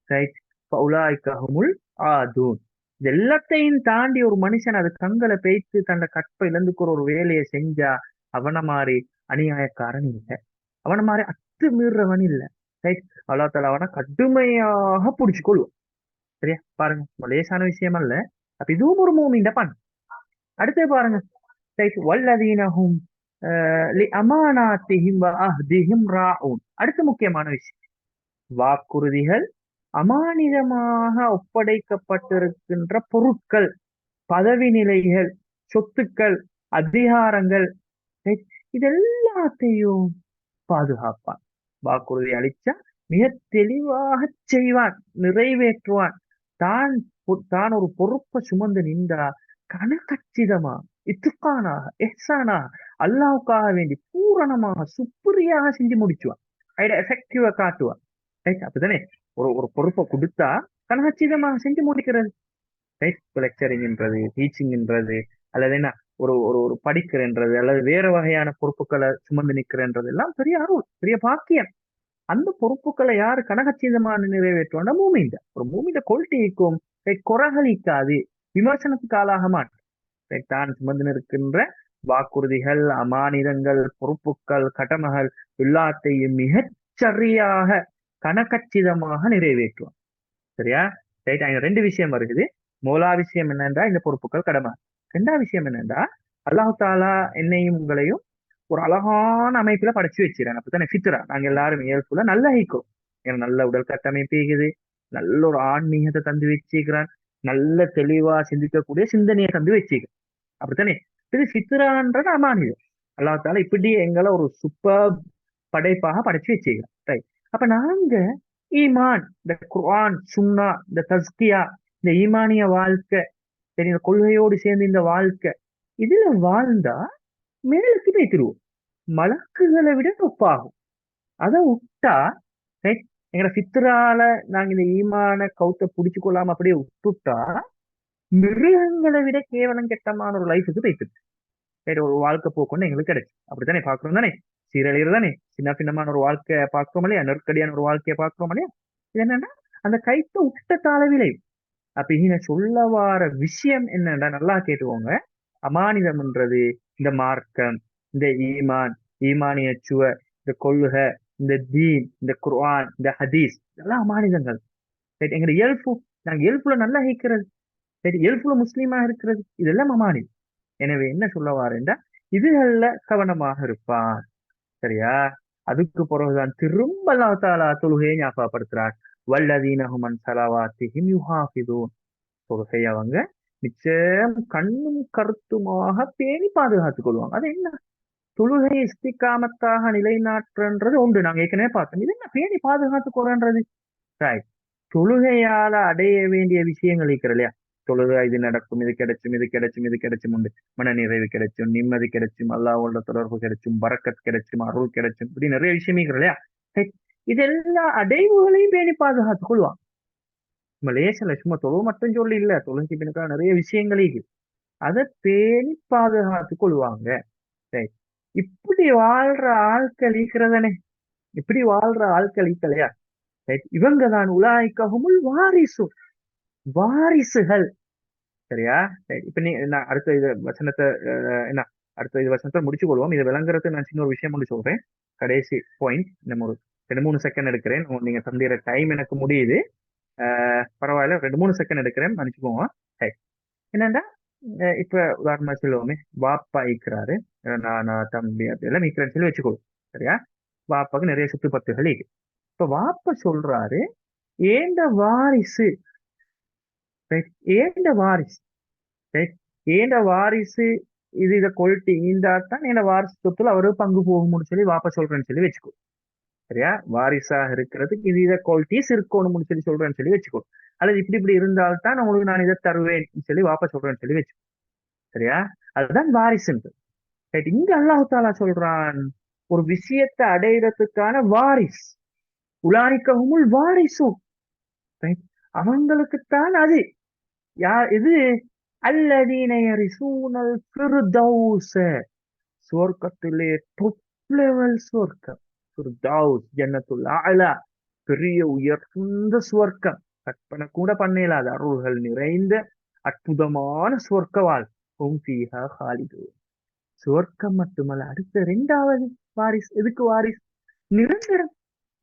ரைட் ஃபஉலாயிகஹுமுல் ஆதூன். இது எல்லாத்தையும் தாண்டி ஒரு மனுஷன் அது கண்களை பேய்த்து தன்னை கற்பை இழந்துக்கிற ஒரு வேலையை செஞ்சா அவனை மாதிரி அநியாயக்காரன் இல்லை, அவனை மாதிரி அத்துமீறவன் இல்லை. ரைட்? அல்லாஹ் தஆலா அவனை கடுமையாக பிடிச்சு கொள்வோம். சரியா? பாருங்க, லேசான விஷயம் அல்ல. அப்ப இதுவும் ஒரு மூமின்ட பண். அடுத்து பாருங்க, ரைட், வல்லதீனஹும் லிஅமானாத்திஹிம் வஅஹ்திஹிம் ராஊன். அடுத்த முக்கியமான விஷயம், வாக்குறுதிகள், அமானிதமாக ஒப்படைக்கப்பட்டிருக்கின்ற பொருட்கள், பதவி நிலைகள், சொத்துக்கள், அதிகாரங்கள், இதெல்லாத்தையும் பாதுகாப்பான். வாக்குறுதி அளிச்சா மிக தெளிவாக செய்வான், நிறைவேற்றுவான். தான் ஒரு பொறுப்பை சுமந்து நின்றா கனகச்சிதமா இத்துக்கானாக எஹ்சானாக அல்லாவுக்காக வேண்டி பூரணமாக சுப்ரியாக செஞ்சு முடிச்சுவான். அதோட எஃபெக்டிவா காட்டுவான். ரைட்? அப்படித்தானே ஒரு ஒரு பொறுப்பை கொடுத்தா கனகச்சிதமாக செஞ்சு முடிக்கிறது. ரைட்? லெக்சரிங்ன்றது, டீச்சிங்ன்றது, அல்லது என்ன ஒரு ஒரு ஒரு படிக்கிறன்றது, அல்லது வேற வகையான பொறுப்புகளை சுமந்து நிற்கிறன்றது எல்லாம் பெரிய அருள், பெரிய பாக்கியம். அந்த பொறுப்புகளை யாரு கனகச்சிதமான நிறைவேற்றுவாங்க? மூமிந்த ஒரு மூமிந்த கொள்கைக்கும் குறகளிக்காது, விமர்சனத்துக்கு ஆளாக மாட்டேன். தான் சுமந்து இருக்கின்ற வாக்குறுதிகள், அமானிதங்கள், பொறுப்புகள், கடமைகள் எல்லாத்தையும் மிகச் சரியாக கனகச்சிதமாக நிறைவேற்றுவான். சரியா? ரைட்? அங்க ரெண்டு விஷயம் வருகிறது. மூலா விஷயம் என்னன்றா இந்த பொறுப்புகள் கடமை. ரெண்டாவது விஷயம் என்னன்றா அல்லாஹு தாலா என்னையும் உங்களையும் ஒரு அழகான அமைப்புல படைச்சு வச்சிருக்காங்க. அப்படித்தானே ஃபித்ரா, நாங்க எல்லாரும் இயல்புல நல்ல ஹைக்கும். ஏன்னா நல்ல உடல் கட்டமைப்பு இருக்குது, நல்ல ஒரு ஆன்மீகத்தை தந்து வச்சுக்கிறான், நல்ல தெளிவா சிந்திக்கக்கூடிய சிந்தனையை தந்து வச்சுக்கிறான். அப்படித்தானே இது ஃபித்ரான்றது அமானிதம். அல்லாஹ் தாலா இப்படி எங்களை ஒரு சூப்பர் படைப்பாக படைச்சு வச்சுக்கிறான். ரைட்? அப்ப நாங்க ஈமான், இந்த குர்ஆன், சுன்னா, இந்த தஸ்கியா, இந்த ஈமானிய வாழ்க்கை, சரி, இந்த கொள்கையோடு சேர்ந்து இந்த வாழ்க்கை, இதுல வாழ்ந்தா மேலுக்கு போய்த்திருவோம், மலக்குகளை விட ஒப்பாகும். அதை விட்டா ரைட், எங்களை ஃபித்ரால நாங்க இந்த ஈமான கௌத்த புடிச்சு கொள்ளாம அப்படியே விட்டுட்டா மிருகங்களை விட கேவலம் கெட்டமான ஒரு லைஃபுக்கு போய்த்துது. ரைட்? ஒரு வாழ்க்கை போக்குன்னு எங்களுக்கு கிடைச்சு. அப்படித்தானே பாக்குறோம் தானே, சீரழியர் தானே, சின்ன பின்னமான ஒரு வாழ்க்கையை பார்க்கிறோம் இல்லையா, நெருக்கடியான ஒரு வாழ்க்கையை பார்க்கிறோம் இல்லையா. இது என்னன்னா அந்த கைத்த விட்ட தாளவிலை. அப்ப இங்க சொல்ல வார விஷயம் என்னன்னா நல்லா கேட்டுக்கோங்க. அமானிதம்ன்றது இந்த மார்க்கம், இந்த ஈமான், ஈமானிய சுவ, இந்த கொள்கை, இந்த தீன், இந்த குர்ஆன், இந்த ஹதீஸ், இதெல்லாம் அமானிதங்கள். ரைட்? எங்க இயல்பு, நாங்க இயல்புல நல்லா இருக்கிறது, சரி, இயல்புல முஸ்லீமா இருக்கிறது, இதெல்லாம் அமானிதம். எனவே என்ன சொல்ல வாரேன்டா இதுகள்ல கவனமாக இருப்பான். சரியா? அதுக்கு பிறகுதான் திரும்ப அல்லாஹ் தஆலா தொழுகையை ஞாபகப்படுத்துறார். வல்லதீனஹும் அன் ஸலவாத்திஹிம் யுஹாஃபிதூன். தொழுகை அவங்க நிச்சயம் கண்ணும் கருத்துமாக பேணி பாதுகாத்துக் கொள்வாங்க. அது என்ன? தொழுகை இஸ்திகாமத்தாக நிலைநாட்டுன்றது உண்டு, நாங்க ஏற்கனவே பார்த்தோம். இது என்ன பேணி பாதுகாத்துக் கொள்றன்றது? ரைட். தொழுகையால அடைய வேண்டிய விஷயங்கள் இருக்கிற இல்லையா, தொழுகை இது நடக்கும், இது கிடைச்சும், இது கிடைச்சும், இது கிடைச்சும் உண்டு, மன நிறைவு கிடைச்சும், நிம்மதி கிடைச்சும், அல்லாஹ்வோட தொடர்பு கிடைச்சும், பரக்கத் கிடைச்சும், அருள் கிடைச்சும், இப்படி நிறைய விஷயம் இருக்கிற இல்லையா. இதெல்லாம் அடைவுகளையும் பேணி பாதுகாத்துக் கொள்வான். மலேசியால சும்மா தொழுவு மட்டும் சொல்லி இல்ல, தொழுகைக்கு பின்னுக்கான நிறைய விஷயங்களே இருக்கு, அதை பேணி பாதுகாத்துக் கொள்வாங்க. ரைட்? இப்படி வாழ்ற ஆட்கள் இருக்கிறதானே, இப்படி வாழ்ற ஆட்கள் இருக்கலையா, ரைட், இவங்க தான் உலாய்க்கஹுமுல் வாரிசு, வாரிசுகள். சரியா? ரைட். இப்ப நான் அடுத்த இது வசனத்தை என்ன அடுத்த இது வசனத்தை முடிச்சு கொள்வோம். இதை விளங்குறதுக்கு நான் சின்ன ஒரு விஷயம் ஒன்று சொல்றேன். கடைசி பாயிண்ட், நம்ம ஒரு 2-3 செகண்ட் எடுக்கிறேன். நீங்க தந்திர டைம் எனக்கு முடியுது. பரவாயில்ல, 2-3 செகண்ட் எடுக்கிறேன், மன்னிச்சுக்கோங்க. ரைட். என்னன்னா இப்ப உதாரணமா சொல்லுவோமே, வாப்பா இருக்கிறாரு, நான் தம்பி அப்படியெல்லாம் இருக்கிறேன்னு சொல்லி வச்சுக்கொள்வோம். சரியா? வாப்பாக்கு நிறைய சொத்து பத்துகள் இருக்கு. இப்ப வாப்பா சொல்றாரு, ஏண்ட வாரிசு, ரைட், ஏண்ட வாரிசு, ரைட், ஏண்ட வாரிசு இது இதை கொல்ட்டி ஈந்தாத்தான் என் வாரிசு சொத்துல அவரு பங்கு போகும்னு சொல்லி வாப்பா சொல்றேன்னு சொல்லி வச்சுக்கோ. சரியா? வாரிசாக இருக்கிறதுக்கு இது இதை குவாலிட்டிஸ் இருக்கணும்னு சொல்லி சொல்றேன்னு சொல்லி வச்சுக்கோ. அல்லது இப்படி இப்படி இருந்தால்தான் உங்களுக்கு நான் இதை தருவேன் சொல்லி வாப்பா சொல்றேன்னு சொல்லி வச்சுக்கோ. சரியா? அதுதான் வாரிசுன்றது. ரைட். இங்க அல்லாஹ் தஆலா சொல்றான், ஒரு விஷயத்தை அடையிறதுக்கான வாரிஸ், உலாய்க்கஹுமுல் வாரிசு, ரைட், அவங்களுக்குத்தான் அது. யார் இது? அல்லதீன யரிசூனல் ஃபிர்தௌஸ, சுவர்க்கத்திலே டாப் லெவல் சுவர்க்கம், ஃபிர்தௌஸ், ஜன்னத்துல் அலா, பெரிய உயர்ந்த சுவர்க்கம், கற்பனை கூட பண்ணலாத அருள்கள் நிறைந்த அற்புதமான சுவர்க்க வாழ். ஹும் ஃபீஹா காலிதூன். சுவர்க்கம் மட்டுமல்ல, அடுத்த 2வது வாரிஸ். எதுக்கு வாரிஸ்? நிரந்தரம்.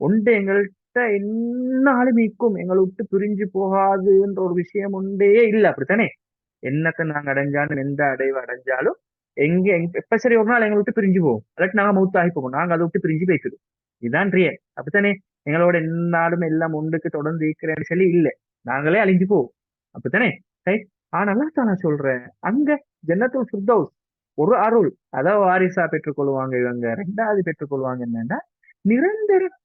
ஒன்று எங்கள்கிட்ட என்னாலும் மீக்கும், எங்களை விட்டு பிரிஞ்சு போகாதுன்ற ஒரு விஷயம் ஒன்றே இல்லை. அப்படித்தானே? என்னத்தை நாங்க அடைஞ்சாலும், எந்த அடைவு அடைஞ்சாலும் எப்ப சரி ஒரு நாள் எங்களை விட்டு பிரிஞ்சு போவோம், அல்லாட்டி நாங்க மௌத்தாகி போவோம், நாங்க அதை விட்டு பிரிஞ்சு போய்க்குது. இதுதான் ரியல். அப்படித்தானே? எங்களோட என்னாலும் எல்லாம் ஒன்றுக்கு தொடர்ந்து இருக்கிறேன்னு சொல்லி இல்லை, நாங்களே அழிஞ்சு போவோம். அப்படித்தானே? ரைட். ஆனா அல்லாஹ் தஆலா சொல்றேன், அங்க ஜன்னத்துல் ஃபிர்தௌஸ் ஒரு அருள், அத வாரிசா பெற்றுக்கொள்வாங்க இவங்க. 2வது பெற்றுக்கொள்வாங்க என்னன்னா நிரந்தரம்,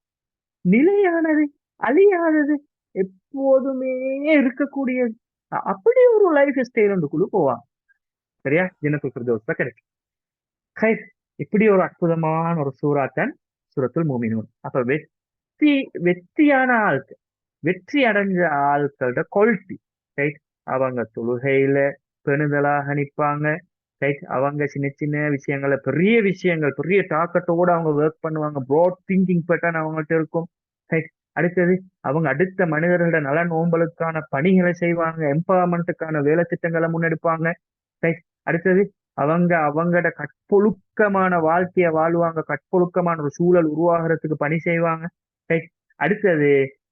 நிலையானது, அழியாதது, எப்போதுமே இருக்கக்கூடியது. அப்படி ஒரு லைஃப் ஸ்டைல் ஒன்றுக்குள்ள போவாங்க. சரியா? ஜன்னத்துல் ஃபிர்தௌஸ்ல கிடைக்கும். ஹைர், இப்படி ஒரு அற்புதமான ஒரு சூறாத்தான் சூரத்துல் மூமினூன். அப்ப வெற்றியான ஆட்கள், வெற்றி அடைஞ்ச ஆட்களோட குவாலிட்டி, ரைட்? அவங்க தொழுகையில பெணுதலாக நிற்பாங்க, ரைட்? அவங்க சின்ன சின்ன விஷயங்கள்ல பெரிய விஷயங்கள், பெரிய தாக்கத்தோட அவங்க ஒர்க் பண்ணுவாங்க. ப்ராட் திங்கிங் பேட்டர்ன் அவங்கள்ட்ட இருக்கும், ரைட்? அடுத்தது அவங்க அடுத்த மனிதர்களோட நலன் ஓம்பலுக்கான பணிகளை செய்வாங்க, எம்பவர்மெண்ட்டுக்கான வேலை திட்டங்களை முன்னெடுப்பாங்க, ரைட்? அடுத்தது அவங்களோட கற்பொழுக்கமான வாழ்க்கைய வாழ்வாங்க, கற்பொழுக்கமான ஒரு சூழல் உருவாகிறதுக்கு பணி செய்வாங்க, ரைட்? அடுத்தது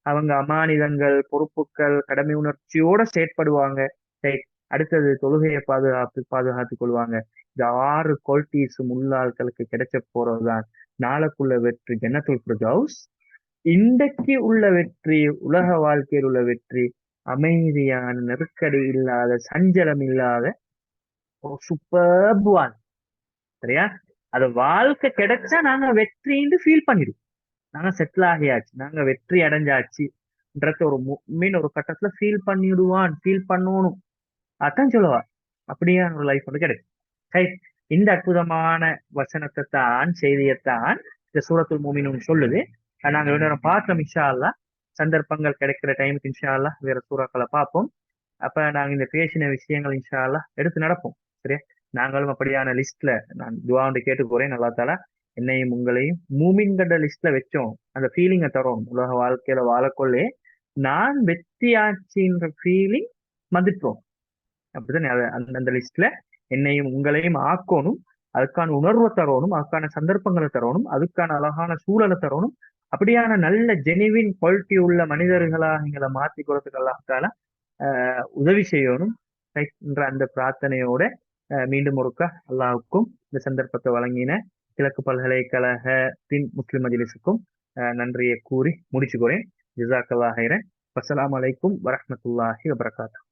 அவங்க அமானிதங்கள், பொறுப்புகள், கடமை உணர்ச்சியோட செயற்படுவாங்க, ரைட்? அடுத்தது தொழுகையை பாதுகாத்துக் கொள்வாங்க. இந்த 6 குவாலிட்டிஸும் உள்ள ஆட்களுக்கு கிடைச்ச போறதுதான் நாளைக்குள்ள வெற்றி ஜன்னத்துல் ஃபிர்தௌஸ். இன்றைக்கு உள்ள வெற்றி, உலக வாழ்க்கையில் உள்ள வெற்றி, அமைதியான, நெருக்கடி இல்லாத, சஞ்சலம் இல்லாத ஒரு சூப்பர்ப் வாழ்க்கை. சரியா? அது வாழ்க்கை கிடைச்சா நாங்க வெற்றின்னு ஃபீல் பண்ணிடுவோம். நாங்க செட்டில் ஆகியாச்சு, நாங்க வெற்றி அடைஞ்சாச்சுன்றது ஒரு முஃமின் ஒரு கட்டத்துல ஃபீல் பண்ணிடுவான், ஃபீல் பண்ணணும். அதான் சொல்லுவா, அப்படியே ஒரு லைஃப் வந்து கிடைக்கும். ரைட்? இந்த அற்புதமான வசனத்தை தான், செய்தியைத்தான் இந்த சூரத்துல் மூமினூன் சொல்லுது. நாங்க நேரம் பார்த்தோம். இன்ஷா அல்லாஹ் சந்தர்ப்பங்கள் கிடைக்கிற டைமுக்கு இன்ஷா அல்லாஹ் வேற சூறாக்களை பார்ப்போம். அப்ப நாங்க இந்த பேசின விஷயங்கள் இன்ஷா அல்லாஹ் எடுத்து நடப்போம். சரியா? நாங்களும் அப்படியான லிஸ்ட்ல நான் துஆ வந்து கேட்டு போறேன். அல்லாஹ் தஆலா என்னையும் உங்களையும் மூமின்கண்ட லிஸ்ட்ல வச்சோம். அந்த ஃபீலிங்கை தரோம். உலக வாழ்க்கையில வாழக்கொள்ளே நான் வெற்றியாச்சின்ற ஃபீலிங் வந்துட்டோம். அப்படிதான் அந்த லிஸ்ட்ல என்னையும் உங்களையும் ஆக்கணும். அதுக்கான உணர்வை தரணும், அதுக்கான சந்தர்ப்பங்களை தரணும், அதுக்கான அழகான சூழலை தரணும். அப்படியான நல்ல ஜெனிவின் குவாலிட்டி உள்ள மனிதர்களா எங்களை மாற்றி கொடுத்துக்கு அல்லாஹ் தஆலா உதவி செய்யணும் என்ற அந்த பிரார்த்தனையோட மீண்டும் ஒருக்கா அல்லாஹ்வுக்கும் இந்த சந்தர்ப்பத்தை வழங்கின கிழக்கு பல்கலைக்கழகத்தின் முஸ்லிம் மஜ்லிஸுக்கும் நன்றியை கூறி முடிச்சுக்கிறேன். ஜஸாக்கல்லாஹ் ஹைரன். அஸ்ஸலாமு அலைக்கும் வரஹ்மத்துல்லாஹி வபரகாத்துஹு.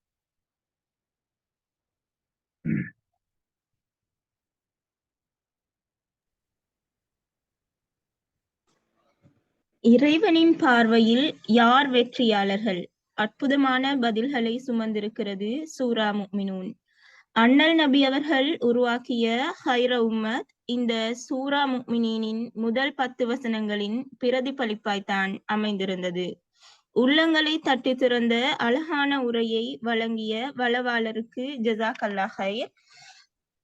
இறைவனின் பார்வையில் யார் வெற்றியாளர்கள்? அற்புதமான பதில்களை சுமந்திருக்கிறது சூரா முஃமினூன். அண்ணல் நபி அவர்கள் உருவாக்கிய ஹைர உம்மத் இந்த சூரா முஃமினீனின் முதல் 10 வசனங்களின் பிரதிபலிப்பாய்த்தான் அமைந்திருந்தது. உள்ளங்களை தட்டி திறந்த அழகான உரையை வழங்கிய வளவாளருக்கு ஜஸாக்கல்லாஹ் ஹைர்.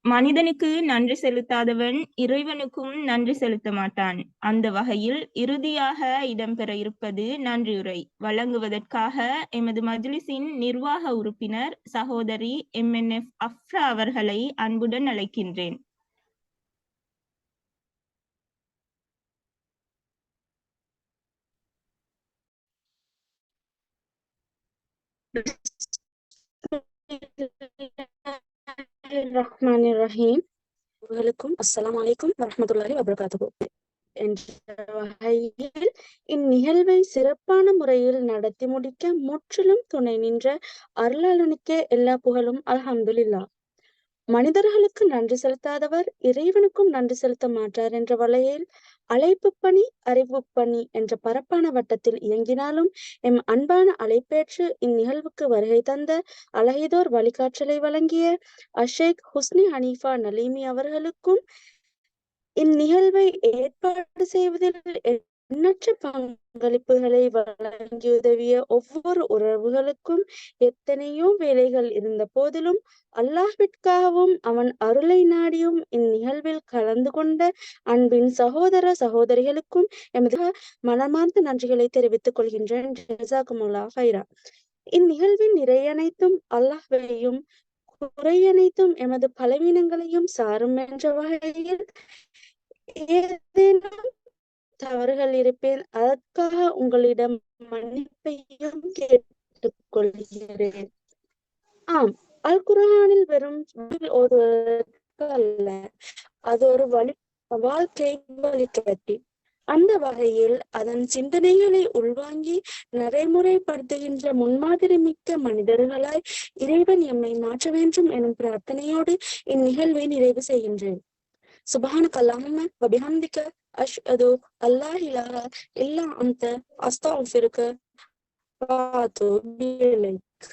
மனிதனுக்கு நன்றி செலுத்தாதவன் இறைவனுக்கும் நன்றி செலுத்த மாட்டான். அந்த வகையில் இறுதியாக இடம்பெற இருப்பது நன்றியுரை வழங்குவதற்காக எமது மஜ்லிஸின் நிர்வாக உறுப்பினர் சகோதரி MNF அஃப்ரா அவர்களை அன்புடன் அழைக்கின்றேன். ரஹ்மானிர்-ரஹீம். உங்களுக்கும் அஸ்ஸலாமு அலைக்கும் வரஹ்மத்துல்லாஹி வபரகாத்துஹு. என்ற வகையில் இந்நிகழ்வை சிறப்பான முறையில் நடத்தி முடிக்க முற்றிலும் துணை நின்ற அருளாளனுக்கே எல்லா புகழும் அல்ஹம்துலில்லாஹ். மனிதர்களுக்கு நன்றி செலுத்தாதவர் இறைவனுக்கும் நன்றி செலுத்த மாட்டார் என்ற வகையில் அழைப்பு பணி, அறிவு பணி என்ற பரப்பான வட்டத்தில் இயங்கினாலும் எம் அன்பான அழைப்பேற்று இந்நிகழ்வுக்கு வருகை தந்த அழகிதோர் வழிகாற்றலை வழங்கிய அஷேக் ஹுஸ்னி ஹனீஃபா நலீமி அவர்களுக்கும் இந்நிகழ்வை ஏற்பாடு செய்வதில் எண்ணற்ற பங்களிப்புகளை வழங்கி உதவிய ஒவ்வொரு உறவுகளுக்கும் எத்தனையோ வேலைகள் இருந்த போதிலும் அல்லாஹ்விற்காகவும் அவன் அருளை நாடியும் இந்நிகழ்வில் கலந்து கொண்ட அன்பின் சகோதர சகோதரிகளுக்கும் எமது மனமார்ந்த நன்றிகளை தெரிவித்துக் கொள்கின்றேன். ஜஸாக்குமுல்லாஹ் ஹைரா. இந்நிகழ்வின் நிறையனைத்தும் அல்லாஹ்வையும் குறையனைத்தும் எமது பலவீனங்களையும் சாரும் என்ற வகையில் ஏதேனும் தவறுகள் இருப்பேன், அதற்காக உங்களிடம் மன்னிப்பையும் கேட்டுக்கொள்கிறேன். ஆம், அல் குர்ஆனில் வெறும் ஓதுவதற்கு அல்ல, அது ஒரு வாழ்க்கை வழிகாட்டி. அந்த வகையில் அதன் சிந்தனைகளை உள்வாங்கி நடைமுறைப்படுத்துகின்ற முன்மாதிரி மிக்க மனிதர்களாய் இறைவன் எம்மை மாற்ற வேண்டும் எனும் பிரார்த்தனையோடு இந்நிகழ்வை நிறைவு செய்கின்றேன். சுப்ஹானக அல்லாஹும்ம வ பிஹம்திக அஷ்ஹது அல்லா இலாஹா இல்லா அன்த அஸ்தக்ஃபிருக வ அத்தூபு இலைக்.